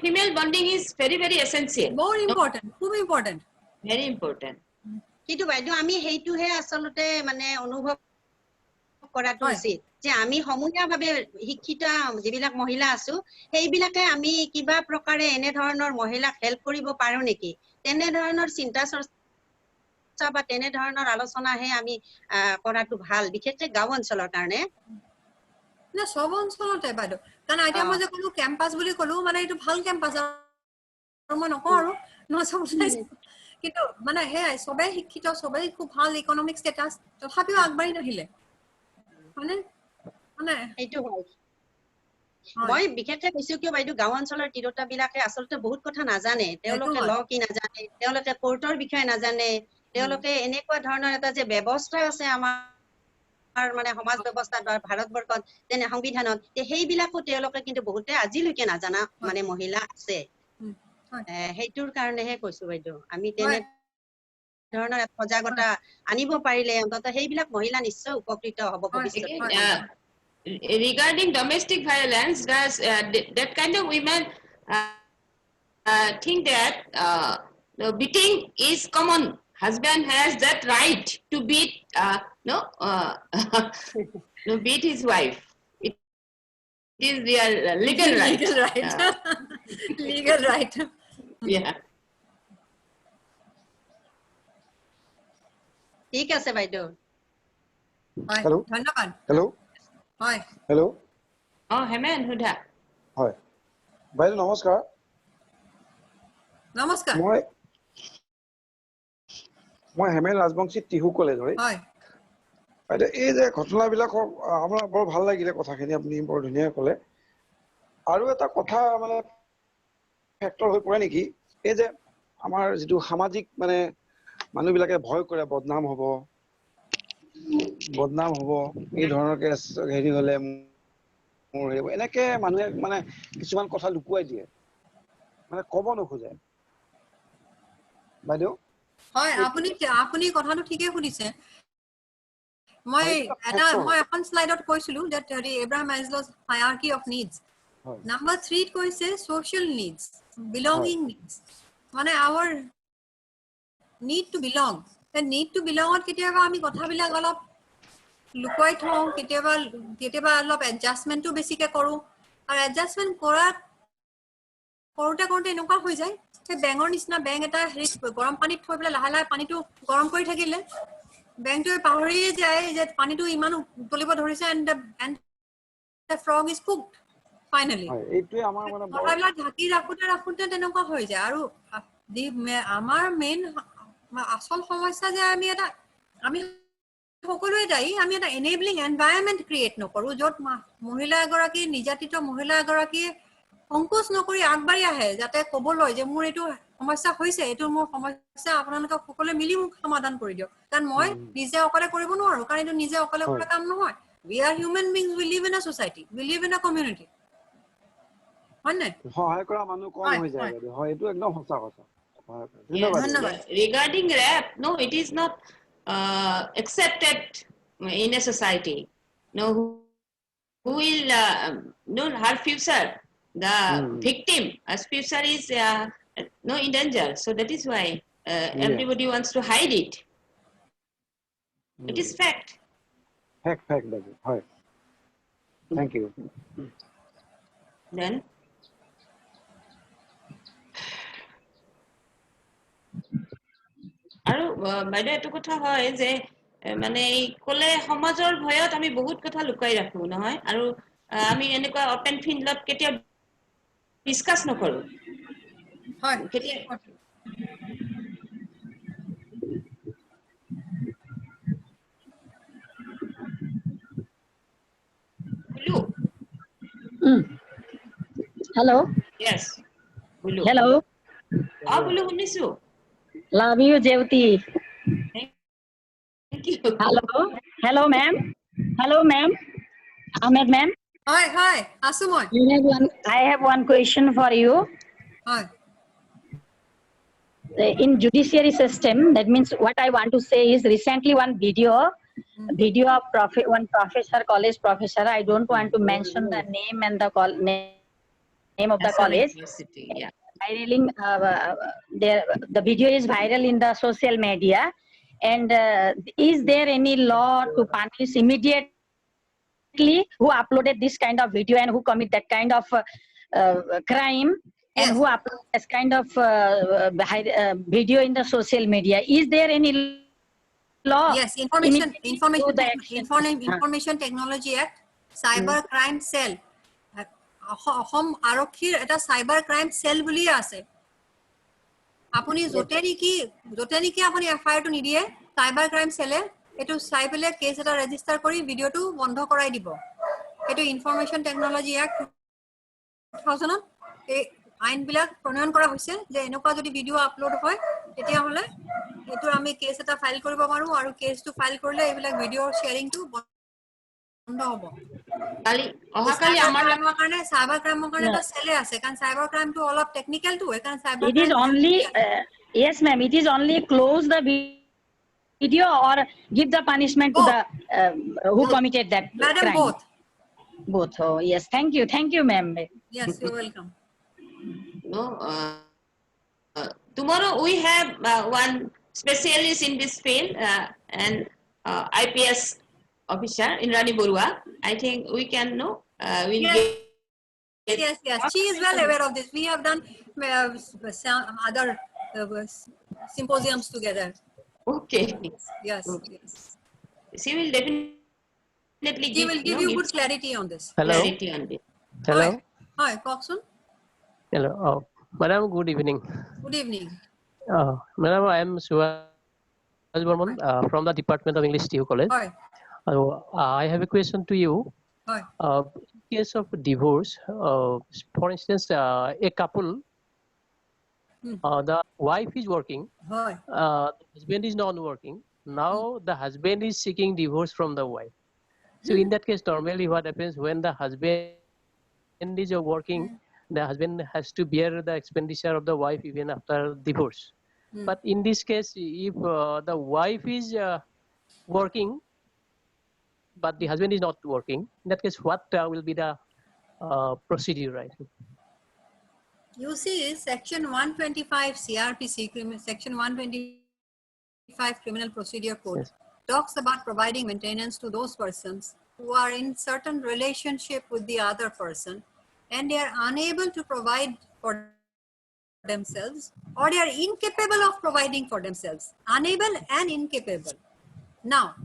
female bonding is very, very essential. More important, খুব important. Very important. কিন্তু বাইদেউ আমি সেইটোহে আচলতে মানে অনুভৱ কৰাটো উচিত যে আমি সমূহীয়াভাৱে শিক্ষিত যিবিলাক মহিলা আছো, সেইবিলাকে আমি কিবা প্ৰকাৰে এনে ধৰণৰ মহিলাক হেল্প কৰিব পাৰো নেকি, তেনে ধৰণৰ চিন্তা চৰ্চা বা তেনে ধৰণৰ আলোচনাহে আমি কৰাটো ভাল, বিশেষকৈ গাঁও অঞ্চলৰ কাৰণে। না সব অঞ্চলতে বাইদেউ, কাৰণ এতিয়া মই যে ক'লো কেম্পাছ বুলি ক'লো, মানে এইটো ভাল কেম্পাছ আৰু মই নকওঁ আৰু কিন্তু মানে সেয়াই, সবেই শিক্ষিত, সবেই খুব ভাল ইকনমিক ষ্টেটাছ, তথাপিও আগবাঢ়ি নাহিলে মানে এইটো হয়। মই বিশেষকৈ কৈছো কিয় বাইদেউ, গাঁও অঞ্চলৰ তিৰোতাবিলাকে আচলতে বহুত কথা নাজানে। তেওঁলোকে ল কি নাজানে, তেওঁলোকে কোৰ্টৰ বিষয়ে নাজানে, তেওঁলোকে এনেকুৱা ধৰণৰ এটা যে ব্যৱস্থা আছে আমাৰ মানে সমাজ ব্যৱস্থাত বা ভাৰতবৰ্ষত তেনে সংবিধানত, সেইবিলাকো তেওঁলোকে কিন্তু বহুতে আজিলৈকে নাজানা মানে মহিলা আছে। সেইটোৰ কাৰণেহে কৈছো বাইদেউ, আমি তেনে ধৰণৰ সজাগতা আনিব পাৰিলে অন্তত সেইবিলাক মহিলা নিশ্চয় উপকৃত হ'ব ভৱিষ্যতে। Regarding domestic violence, does that kind of women think that beating is common? Husband has that right to beat beat his wife. It is their legal right. Legal right. Legal right. Yeah. ঠিক আছে বাইদেউ। Hello', ধন্যবাদ। Hello', হয়, hello', Hemen সুধা। হয় বাইদেউ নমস্কাৰ। নমস্কাৰ। মই হেমেন ৰাজবংশী, টিহু কলেজৰ। হয় বাইদেউ, এই যে ঘটনাবিলাকৰ আপোনাৰ বৰ ভাল লাগিলে কথাখিনি, আপুনি বৰ ধুনীয়াকৈ ক'লে। আৰু এটা কথা মানে ফেক্টৰ হৈ পৰে নেকি, এই যে আমাৰ যিটো সামাজিক মানে মানুহবিলাকে ভয় কৰে বদনাম হ'ব, এই ধৰণৰ কেছ হেৰি হ'লে মোৰ হেৰি, এনেকে মানুহে মানে কিছুমান কথা লুকুৱাই দিয়ে, মানে ক'ব নোখোজে বাইদেউ। হয়, আপুনি কথাটো ঠিকেই শুনিছে। মই এখন স্লাইডত কৈছিলো যে Abraham মাজলো's hierarchy of needs, number 3 কৈছে social needs, belonging needs, মানে our need to belong. The need to belong ত কেতিয়াবা আমি কথাবিলাক অলপ লুকুৱাই থওঁ, কেতিয়াবা অলপ এডজাষ্টমেণ্টটো বেছিকে কৰো, আৰু এডজাষ্টমেণ্ট কৰোতে এনেকুৱা হৈ যায় সেই বেঙৰ নিচিনা বেং এটা হেৰিত গৰম পানীত থৈ পেলাই লাহে লাহে পানীটো গৰম কৰি থাকিলে বেংটোৱে পাহৰিয়ে যায় যে পানীটো ইমান উতলিব ধৰিছে and the frog is cooked finally. হয় এইটোৱে আমাৰ মানে বৰ কথাবিলাক ঢাকি ৰাখোতে তেনেকুৱা হৈ যায় আৰু আমাৰ মেইন আসল সমস্যা যে আমি সকলোৱে দায়ী আমি এটা এনেবলিং এনভাইৰনমেন্ট ক্ৰিয়েট নকৰো য'ত মহিলা এগৰাকী নিৰ্যাতিত মহিলা এগৰাকী সংকোচ নকৰি আগবাঢ়ি আহে যাতে ক'বলৈ যে মোৰ এইটো সমস্যা হৈছে এইটো মোৰ সমস্যা আপোনালোকে সকলোৱে মিলি মোক সমাধান কৰি দিয়ক কাৰণ মই নিজে অকলে কৰিব নোৱাৰো কাৰণ এইটো নিজে অকলে কৰা কাম নহয় we are human beings we live in a society we live in a community হয় নাই সহায় কৰা মানুহ কম হৈ যায় বাইদেউ হয় এইটো একদম সঁচা কথা ধন্যবাদ regarding rap no it is not accepted in a society no who will know her future the victim as future is no in danger so that is why everybody wants to hide it it is fact বাইদেউ হয় thank you then আৰু বাইদেউ এইটো কথা হয় যে মানে ক'লে সমাজৰ ভয়ত আমি বহুত কথা লুকাই ৰাখো নহয় আৰু আমি এনেকুৱা অপেন ফিল্ডত কেতিয়াও ডিসকাস নকৰো হয় কেতিয়া Bulu Hello. yes Bulu Hello. Bulu শুনিছো Love you, Jyoti. thank you Hello. Hello, ma'am. Hello, ma'am. Ahmed, ma'am. হয় আছো মই I have one question for you. হয় In judiciary system, that means what I want to say is recently one video of one professor, college professor. I don't want to mention the name and the name of the National college. University, yeah. Viraling, the video is viral in the social media. And is there any law to punish immediately who uploaded this kind of video and who commit that kind of crime and who upload this kind of video in the social media? Is there any law? Yes, Information Technology Act, Cyber Crime Cell. অসম আৰক্ষীৰ এটা cyber crime sell বুলি আছে আপুনি জতে নেকি আপুনি FIR টো নিদিয়ে cyber crime সেলে এটো চাই পেলে কেস এটা ৰেজিস্টাৰ কৰি ভিডিওটো বন্ধ কৰাই দিব এটো ইনফৰমেশন টেকনলজি এক্ট 2000 এই আইন বিলাক প্ৰণয়ন কৰা হৈছে যে এনেকুৱা যদি ভিডিও আপলোড হয় তেতিয়া হলে এটো আমি কেস এটা ফাইল কৰিব পাৰো আৰু কেসটো ফাইল কৰিলে এইবিলাক ভিডিও শেয়াৰিংটো বন্ধ হ'ব অহাকালি আমাৰ কাৰণে সাইবাৰ ক্ৰাইমৰ কাৰণে এটা সেলে আছে কাৰণ সাইবাৰ ক্ৰাইমটো অলপ টেকনিক্যাল টো কাৰণ cyber it is only yes ma'am it is only close the video or give the punishment to the who committed that Madam, crime both oh yes thank you ma'am yes you're welcome no tomorrow we have one specialist in this field and IPS officer Indrani Borua I think we can know we'll yes she is well aware of this we have done some other symposiums together okay yes she will definitely give you good clarity on this Hello. clarity on this Hello. Hi Coxon. Hello. Oh, madam, good evening. Good evening. Madam, I am Suhaj Burman from the Department of English TU College. Hi. I have a question to you. Hi. In case of divorce, for instance, a couple, the wife is working, Hi. the husband is not working. Now the husband is seeking divorce from the wife. So in that case, normally what happens when the husband is working, the husband has to bear the expenditure of the wife even after divorce. But in this case, if the wife is working, but the husband is not working, in that case, what will be the procedure, right? You see, Section 125 CRPC, Section 125 Criminal Procedure Code, Yes. talks about providing maintenance to those persons who are in certain relationship with the other person and they are unable to provide for themselves or they are incapable of providing for themselves. Unable and incapable. Now,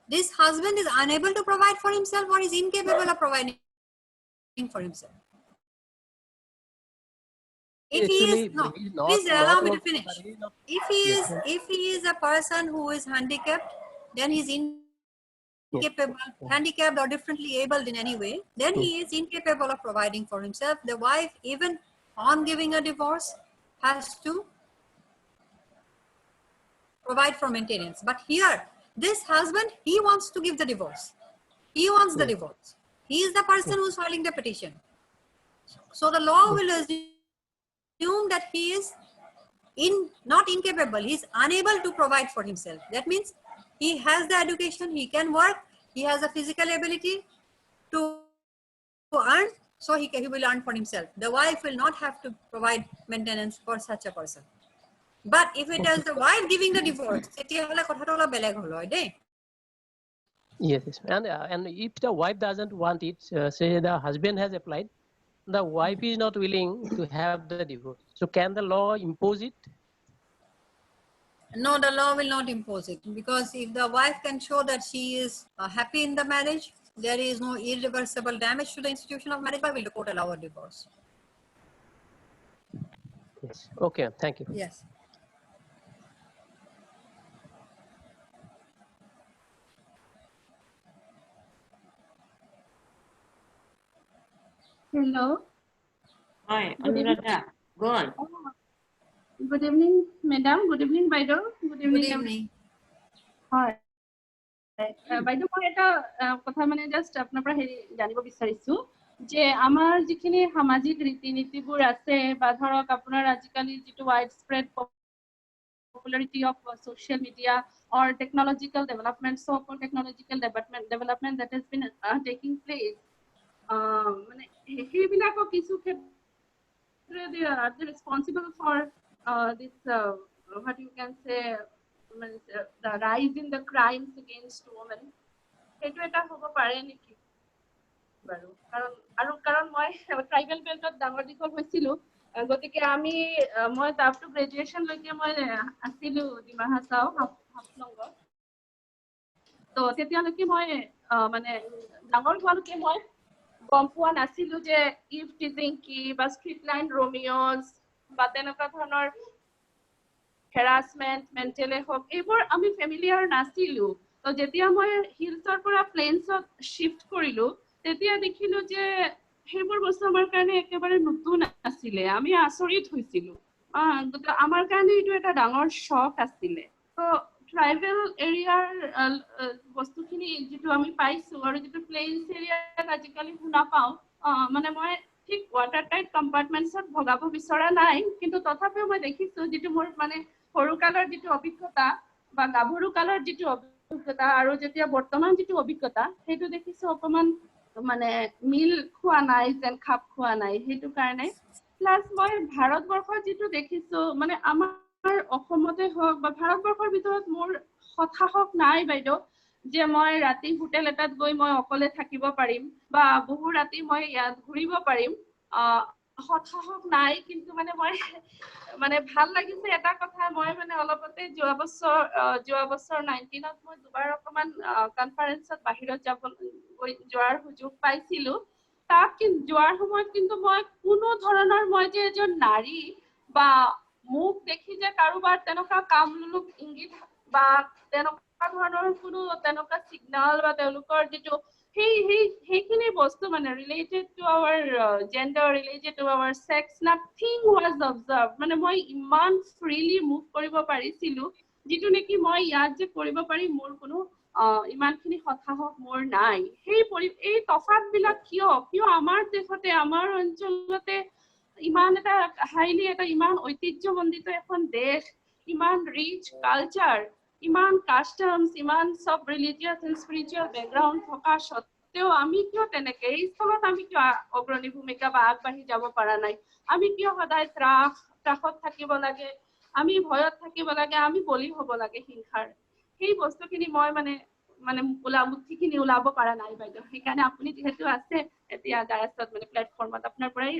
this husband is unable to provide for himself or is incapable of providing for himself. If he is, Actually, no, he's please not allow me to working, finish. but he's not. If Yes. he is a person who is handicapped, then he's incapable, handicapped or differently abled in any way, then he is incapable of providing for himself. The wife, even on giving a divorce, has to provide for maintenance. But here, this husband, he wants to give the divorce. He wants the divorce. He is the person who's filing the petition. So the law will assume that he is not incapable, he is unable to provide for himself. That means he has the education, he can work, he has the physical ability to earn, so he will earn for himself. The wife will not have to provide maintenance for such a person. But if it is the wife giving the divorce, Yes, and if the wife doesn't want it, say the husband has applied, the wife is not willing to have the divorce. So can the law impose it? No, the law will not impose it, because if the wife can show that she is happy in the marriage, there is no irreversible damage to the institution of marriage, why will the court allow a divorce? Yes. Okay. Thank you. Yes. Hello. Hi, Good evening. Anuradha. Go on. Good evening, madam. Good evening, Baido. Good Good evening. evening. Hi. Baido, মই এটা কথা মানে just আপোনাৰ পৰা জানিব বিচাৰিছো যে আমাৰ যিখিনি সামাজিক ৰীতি নীতিবোৰ আছে বা ধৰক আপোনাৰ আজিকালি যিটো wide spread popularity of social media or technological development, so-called technological development that has been taking place. মানে সেইবিলাকক কিছু they are responsible for this what you can say the rise in the crimes against women. সেইটো এটা হ'ব পাৰে নেকি বাৰু? কাৰণ মই ট্ৰাইবেল বেল্টত ডাঙৰ দীঘল হৈছিলো, গতিকে মই আপ টু গ্ৰেজুৱেশ্যন লৈকে মই আছিলো ডিমা হাছাও হাফলঙত। তো তেতিয়ালৈকে মই মানে ডাঙৰ হোৱালৈকে মই গম পোৱা নাছিলো যে ইভ টিজিং কি বা ষ্ট্ৰীট লাইন ৰোমিঅ'জ বা তেনেকুৱা ধৰণৰ হেৰাছমেণ্ট মেণ্টেলে হওক এইবোৰ আমি ফেমিলিয়াৰ নাছিলো। তো যেতিয়া মই হিলছৰ পৰা প্লেইনছত শ্বিফ্ট কৰিলো তেতিয়া দেখিলো যে সেইবোৰ বস্তু আমাৰ কাৰণে একেবাৰে নতুন আছিলে, আমি আচৰিত হৈছিলো। আমাৰ কাৰণে এইটো এটা ডাঙৰ শ্বক আছিলে। তো ট্ৰাইবেল এৰিয়াৰ বস্তুখিনি যিটো আমি পাইছো আৰু যিটো প্লেইনছ এৰিয়াত আজিকালি শুনা পাওঁ, মানে মই ঠিক ৱাটাৰ টাইট কম্পাৰ্টমেণ্টছত ভগাব বিচৰা নাই, কিন্তু তথাপিও মই দেখিছো যিটো মোৰ মানে সৰুকালৰ যিটো অভিজ্ঞতা বা গাভৰু কালৰ যিটো অভিজ্ঞতা আৰু যেতিয়া বৰ্তমান যিটো অভিজ্ঞতা সেইটো দেখিছো অকমান মানে মিল খোৱা নাই, যেন খাপ খোৱা নাই। সেইটো কাৰণে প্লাছ মই ভাৰতবৰ্ষৰ যিটো দেখিছো মানে আমাৰ অসমতে হওক বা ভাৰতবৰ্ষৰ ভিতৰত মোৰ হতাশক নাই বাইদেউ যে মই ৰাতি হোটেল এটাত গৈ মই অকলে থাকিব পাৰিম বা বহু ৰাতি মই ইয়াত ঘূৰিব পাৰিম, হতাশক নাই। কিন্তু মানে মই মানে ভাল লাগিছে এটা কথা, মই মানে অলপতে যোৱা বছৰ 19ত মই দুবাৰ অকমান কনফাৰেন্সত বাহিৰত যোৱাৰ সুযোগ পাইছিলো। তাত যোৱাৰ সময়ত কিন্তু মই কোনো ধৰণৰ মই যে এজন নাৰী বা মোক দেখি যে কাৰোবাৰ তেনেকুৱা কামলোক ইংগিত বা তেনেকুৱা ধৰণৰ কোনো তেনেকুৱা ছিগনেল বা তেওঁলোকৰ যিটো সেইখিনি বস্তু মানে related to our gender, related to our sex, nothing was observe. মানে মই ইমান ফ্ৰীলি মুভ কৰিব পাৰিছিলো, যিটো নেকি মই ইয়াত যে কৰিব পাৰিম মোৰ কোনো ইমানখিনি হতাশক মোৰ নাই। এই তফাতবিলাক কিয় আমাৰ দেশতে আমাৰ অঞ্চলতে ইমান এটা ইমান ঐতিহ্যমণ্ডিত এখন দেশ, ইমান ৰিচ কালচাৰ, ইমান কাষ্টমছ, ইমান চব ৰিলিজিয়াছ এণ্ড স্পিৰিচুৱেল বেকগ্ৰাউণ্ড থকা স্বত্তেও আমি কিয় তেনেকে এই স্থলত আমি কিয় অগ্ৰণী ভূমিকা বা আগবাঢ়ি যাব পৰা নাই? আমি কিয় সদায় ত্ৰাসত থাকিব লাগে, আমি ভয়ত থাকিব লাগে, আমি বলি হ'ব লাগে হিংসাৰ? সেই বস্তুখিনি মই মানে মুঠিখিনি ওলাব পৰা নাই বাইদেউ। সেইকাৰণে আপুনি যিহেতু আছে এতিয়া ডায়াছত মানে প্লেটফৰ্মত, আপোনাৰ পৰাই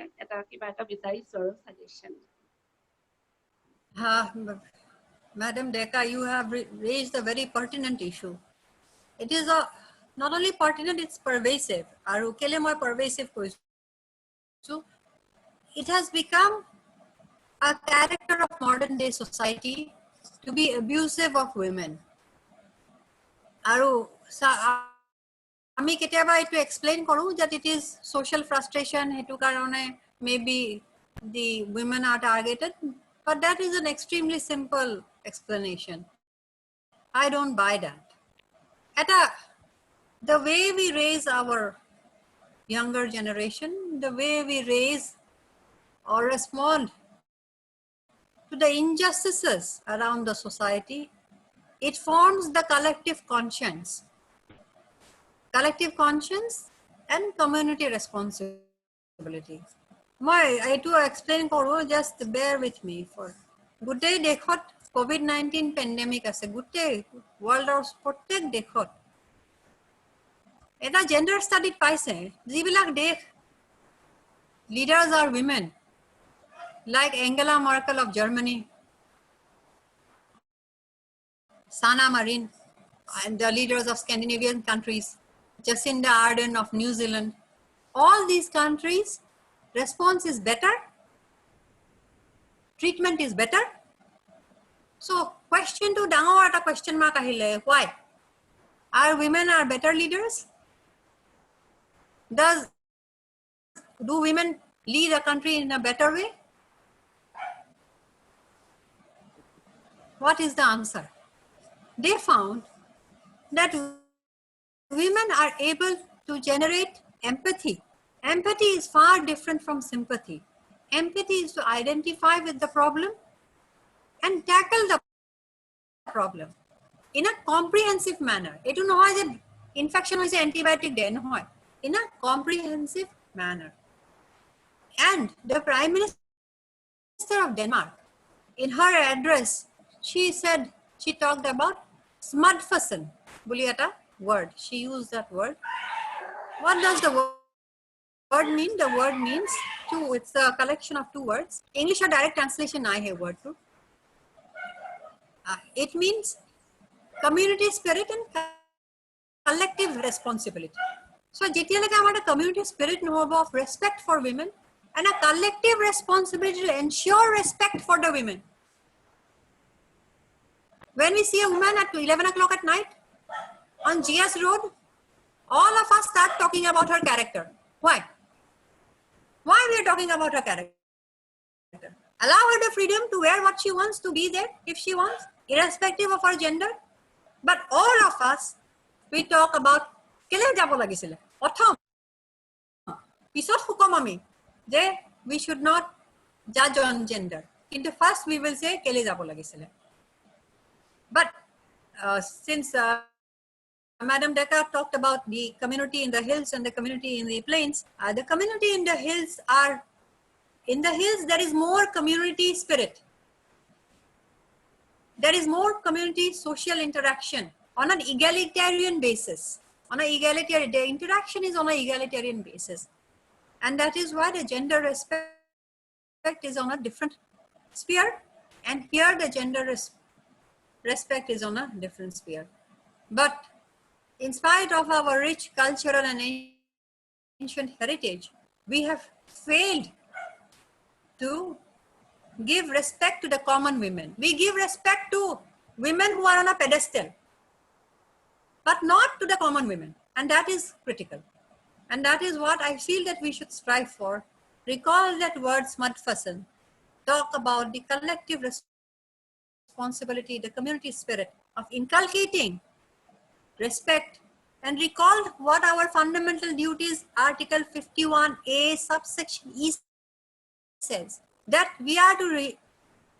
কিবা এটা বিচাৰিছো আৰু suggestion. Madam Deka, you have raised a very pertinent issue. It is not only pertinent, it's pervasive. Aru kele moi pervasive koisu. It has become a character of modern day society to be abusive of women. Aru আমি কেতিয়াবা এটো explain কৰো that it is social frustration hetu karone maybe the women are targeted, but that is an extremely simple explanation. I don't buy that. The way we raise our younger generation, the way we raise or respond to the injustices around the society, it forms the collective conscience and community responsibility. মই এইটো explain কৰো, just bear with me for গোটেই দেশত COVID-19 pandemic আছে, গোটেই worldৰ প্ৰত্যেক দেশত এটা gender study পাইছে, যিবিলাক দেশ leaders are women, like Angela Merkel of Germany, Sanna Marin, and the leaders of Scandinavian countries, Jacinda Ardern of New Zealand. All these countries, response is better, treatment is better. So question to dangor ata question mark ahile, why? Are women are better leaders? Do women lead a country in a better way? What is the answer? They found that women are able to generate empathy. Empathy is far different from sympathy. Empathy is to identify with the problem and tackle the problem in a comprehensive manner. It is not that infection is antibiotic, in a comprehensive manner. And the Prime Minister of Denmark, in her address, she talked about smudfussen, buliata word. She used that word. What does the word mean? The word means two. It's a collection of two words. English or direct translation I have word to. It means community spirit and collective responsibility. So jetialage amar community spirit no of respect for women and a collective responsibility to ensure respect for the women. When we see a woman at 11 o'clock at night on GS Road, all of us start talking about her character. Why? Why we are talking about her character? Allow her the freedom to wear what she wants, to be there if she wants, irrespective of her gender. But all of us, we talk about kele jabo lagisile. Othom. Pisot hukom ami je we should not judge on gender. In the first we will say kele jabo lagisile. But since Madam Deka talked about the community in the hills and the community in the plains, the community in the hills there is more community spirit. There is more community social interaction on an egalitarian basis. The interaction is on an egalitarian basis. And that is why the gender respect is on a different sphere. And here the gender respect is on a different sphere. But in spite of our rich cultural and ancient heritage, we have failed to give respect to the common women. We give respect to women who are on a pedestal, but not to the common women. And that is critical. And that is what I feel that we should strive for. Recall that word smudfussen. Talk about the collective responsibility, the community spirit of inculcating respect, and recall what our fundamental duties, Article 51A subsection E says, that we are to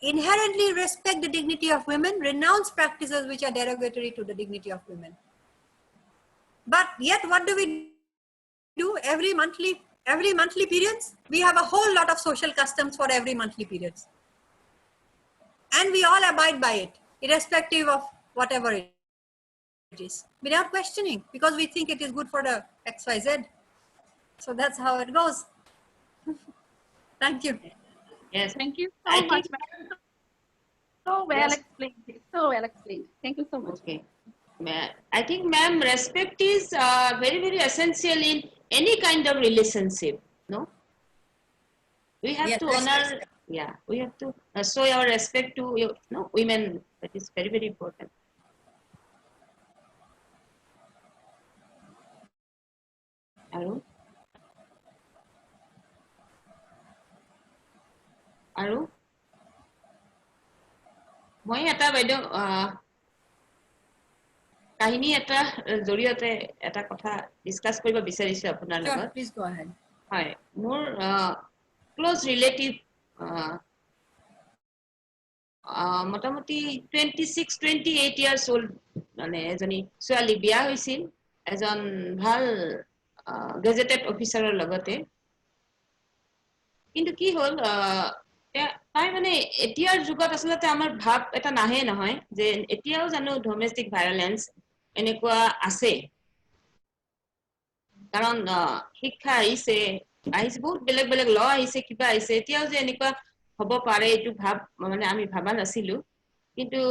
inherently respect the dignity of women, renounce practices which are derogatory to the dignity of women. But yet what do we do? Every monthly periods, we have a whole lot of social customs for every monthly periods. And we all abide by it, irrespective of whatever it is, without questioning, because we think it is good for the XYZ. So that's how it goes. Thank you. Yes, Thank you I so much, think- ma'am. So well Yes. explained. So well explained. Thank you so much. Okay. I think, ma'am, respect is very, very essential in any kind of relationship. No, we have Yes, to yes, yes. honor. Yeah, we have to show our respect to women. That is very, very important. আৰু আৰু মই এটা বাইদেউ কাহিনী এটা জৰিয়তে এটা কথা ডিসকাস কৰিব বিচাৰিছো আপোনাৰ Sure, লগত please go ahead. হয় মোৰ ক্লোজ ৰিলেটিভ মোটামুটি 26-28 ইয়াৰ্স ওল্ড মানে এজনী ছোৱালী বিয়া হৈছিল এজন ভাল গেজেটেড অফিচাৰৰ লগতে কিন্তু কি হল তাই মানে এতিয়াৰ যুগত আসলে আমাৰ ভাব এটা নাহে নহয় যে এতিয়াও জানো ডোমেষ্টিক ভায়োলেন্স এনেকুৱা আছে কাৰণ শিক্ষা আহিছে বহুত বেলেগ বেলেগ ল আহিছে কিবা আহিছে এতিয়াও যে এনেকুৱা হ'ব পাৰে এইটো ভাব মানে আমি ভাবা নাছিলো কিন্তু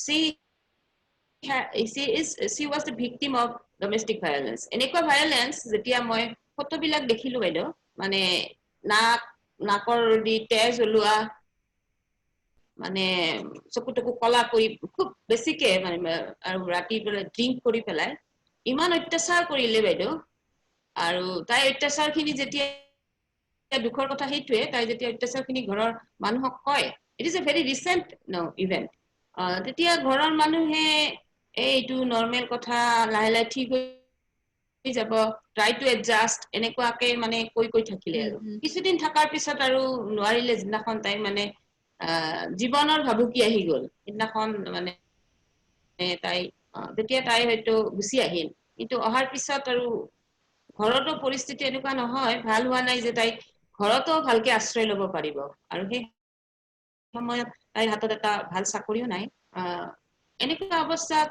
she was the victim of domestic violence এনেকুৱা violence যেতিয়া মই ফটোবিলাক দেখিলো বাইদেউ মানে নাকৰ দি তেজ ওলোৱা মানে চকুটকু কলা কৰি খুব বেছিকে মানে আৰু ৰাতি ড্ৰিংক কৰি পেলাই ইমান অত্যাচাৰ কৰিলে বাইদেউ আৰু তাই অত্যাচাৰখিনি যেতিয়া দুখৰ কথা সেইটোৱে তাই যেতিয়া অত্যাচাৰখিনি ঘৰৰ মানুহক কয় it is a very recent event তেতিয়া ঘৰৰ মানুহে এইটো নৰ্মেল কথা লাহে লাহে ঠিক হৈ যাব ট্ৰাই টু এডজাষ্ট এনেকুৱাকে মানে কৈ থাকিলে আৰু কিছুদিন থকাৰ পিছত আৰু নোৱাৰিলে যিদিনাখন তাই মানে জীৱনৰ ভাবুকি আহি গ'ল সেইদিনাখন মানে তাই যেতিয়া তাই হয়তো গুচি আহিল কিন্তু অহাৰ পিছত আৰু ঘৰতো পৰিস্থিতি এনেকুৱা নহয় ভাল হোৱা নাই যে তাই ঘৰতো ভালকে আশ্ৰয় ল'ব পাৰিব আৰু সেই সময়ত তাইৰ হাতত এটা ভাল চাকৰিও নাই এনেকুৱা অৱস্থাত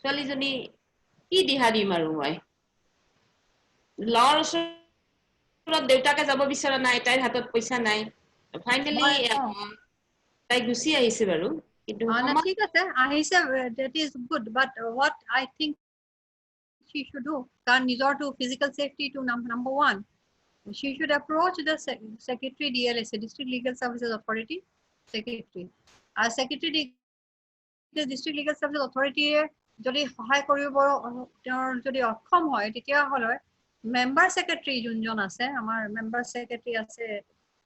ছোৱালীজনী কি দিহা দিম আৰু মই লৰ ওচৰত দেউতাকে যাব বিচৰা নাই তাইৰ হাতত পইচা নাই ফাইনেলি তাই গুচি আহিছে বাৰু কিন্তু ঠিক আছে আহিছে that is good but what I think she should do কাৰণ নিজৰটো physical safety to number one she should approach the secretary DLSA district legal services authority secretary আৰু secretary district legal services authority যদি সহায় কৰিব তেওঁৰ যদি অক্ষম হয় তেতিয়া হলে member secretary যোনজন আছে আমাৰ member secretary আছে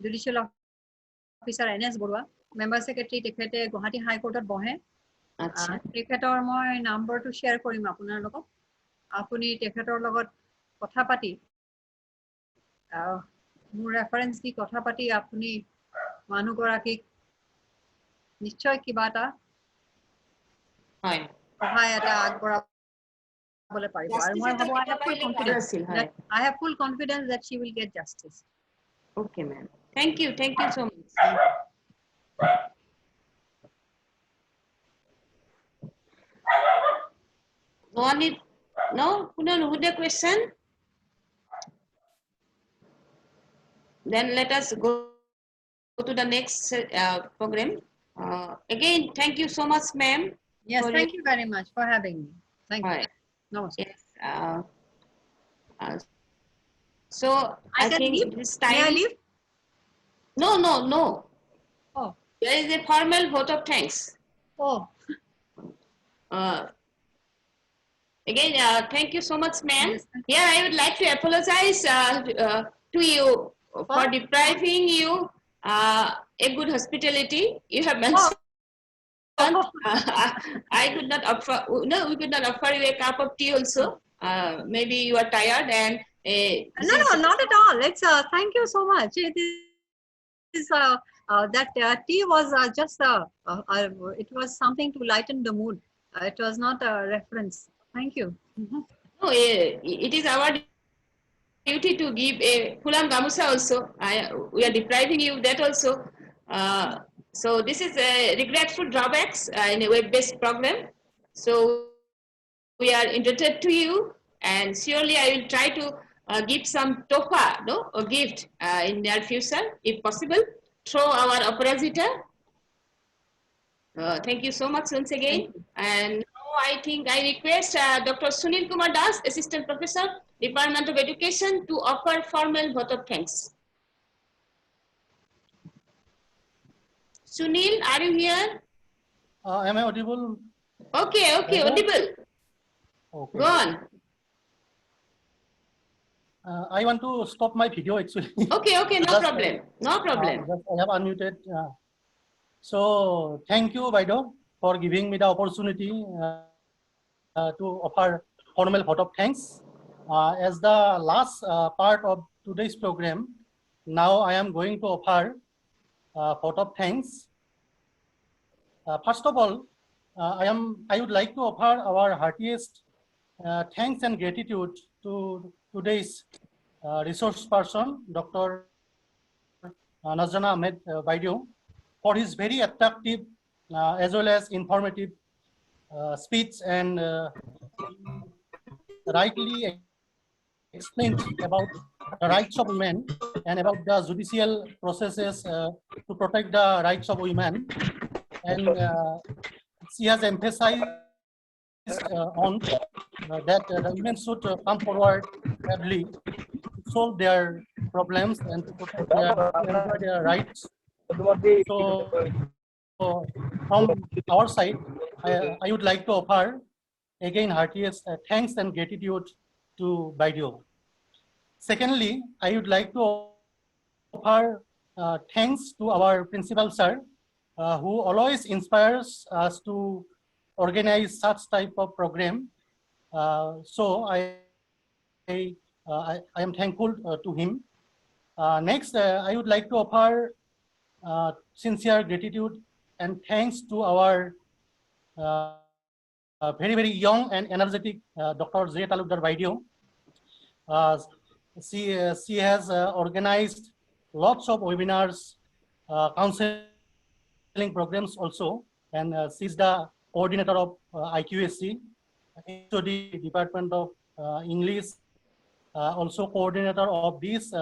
judicial officer NS Baruah member secretary তেখেতে গুৱাহাটী হাই কোৰ্টত বহে তেখেতৰ মই নাম্বাৰটো শ্বেয়াৰ কৰিম আপোনাৰ লগত আপুনি তেখেতৰ লগত কথা পাতি মোৰ ৰেফাৰেন্স দি কথা পাতি আপুনি মানুহগৰাকীক নিশ্চয় কিবা এটা সহায় এটা আগবঢ়াবলৈ পাৰিব আৰু মই ভাবো I have full confidence that she will get justice. Okay, ma'am. Thank you so much. No, Punan, question? Then let us go to the next program. Again, thank you so much, ma'am. Yes, thank you very much for having me. Thank you. Namaskar. Yes. So I think leave? this time. May I leave? No. Oh. There is a formal vote of thanks. Oh. Again, thank you so much, ma'am. Yes, I would like to apologize to you for depriving you a good hospitality. You have mentioned I could not offer. No, we could not offer you a cup of tea also. Maybe you are tired and. No, not at all. It's thank you so much. It is that tea was just it was something to lighten the mood. It was not a reference. Thank you. No, it is our duty to give a Pulam Gamusa also. We are depriving you that also. So this is a regretful drawbacks in a web-based program. So we are indebted to you, and surely I will try to give some tofa, or gift in near future, if possible, through our operator. Thank you so much once again. And now I think I request Dr. Sunil Kumar Das, Assistant Professor, Department of Education, to offer formal vote of thanks. Sunil, are you here? Am I audible? Okay, audible. Okay. Go on. I want to stop my video actually. Okay, no problem. No problem. I have unmuted. So thank you, Baido, for giving me the opportunity to offer formal vote of thanks. As the last part of today's program, now I am going to offer vote of thanks. First of all, I would like to offer our heartiest thanks and gratitude to today's resource person, Dr. Nazrana Ahmed Baidio, for his very attractive as well as informative speech and rightly explained about the rights of women and about the judicial processes to protect the rights of women. And she has emphasized on that the women should come forward early to solve their problems and to protect their rights. So from our side, I would like to offer again heartiest thanks and gratitude to Baidio. Secondly, I would like to offer thanks to our principal sir, who always inspires us to organize such type of program. So I am thankful to him. Next, I would like to offer sincere gratitude and thanks to our very young and energetic Dr. J. Talukdar Baidio. She has organized lots of webinars, counseling programs also, and she's the coordinator of IQSC, HOD Department of English, also coordinator of this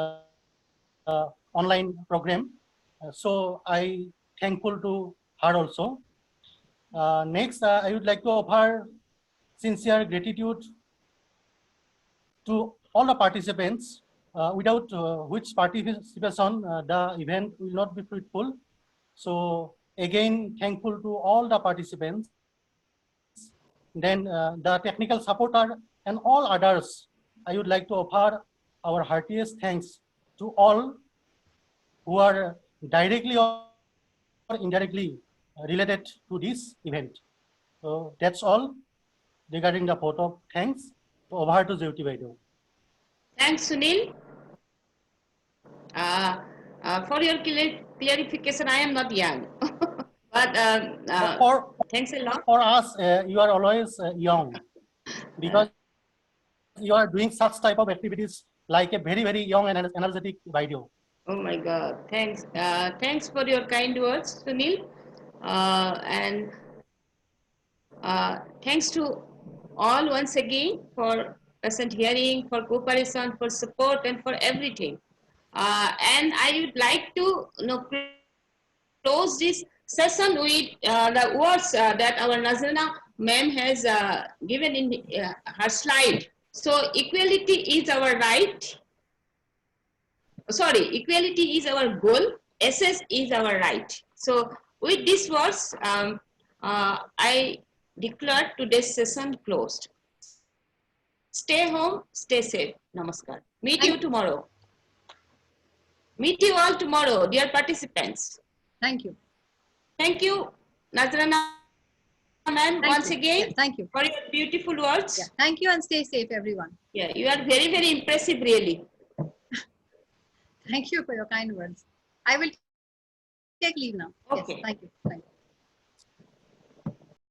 online program. So I thankful to her also. Next, I would like to offer sincere gratitude to all the participants, without which participation the event will not be fruitful. So again, thankful to all the participants. Then the technical supporter and all others, I would like to offer our heartiest thanks to all who are directly or indirectly related to this event. So that's all regarding the vote of thanks. Over to Jyoti Baido. Thanks, Sunil. For your clarification, I am not young. But thanks a lot. For us, you are always young because you are doing such type of activities like a very young and energetic Baido. Oh my God! Thanks. Thanks for your kind words, Sunil. And thanks to all once again for present hearing, for cooperation, for support, and for everything. And I would like to close this session with the words that our Nazrana ma'am has given in her slide. So equality is our right. Sorry, equality is our goal. SS is our right. So with these words, I declare today's session closed. Stay home, stay safe. Namaskar. Meet you tomorrow. Meet you all tomorrow, dear participants. Thank you. Thank you, Nazrana ma'am, once again. Yeah, thank you for your beautiful words. Yeah, thank you and stay safe, everyone. Yeah, you are very impressive, really. Thank you for your kind words. I will take leave now. Okay. Yes, thank you.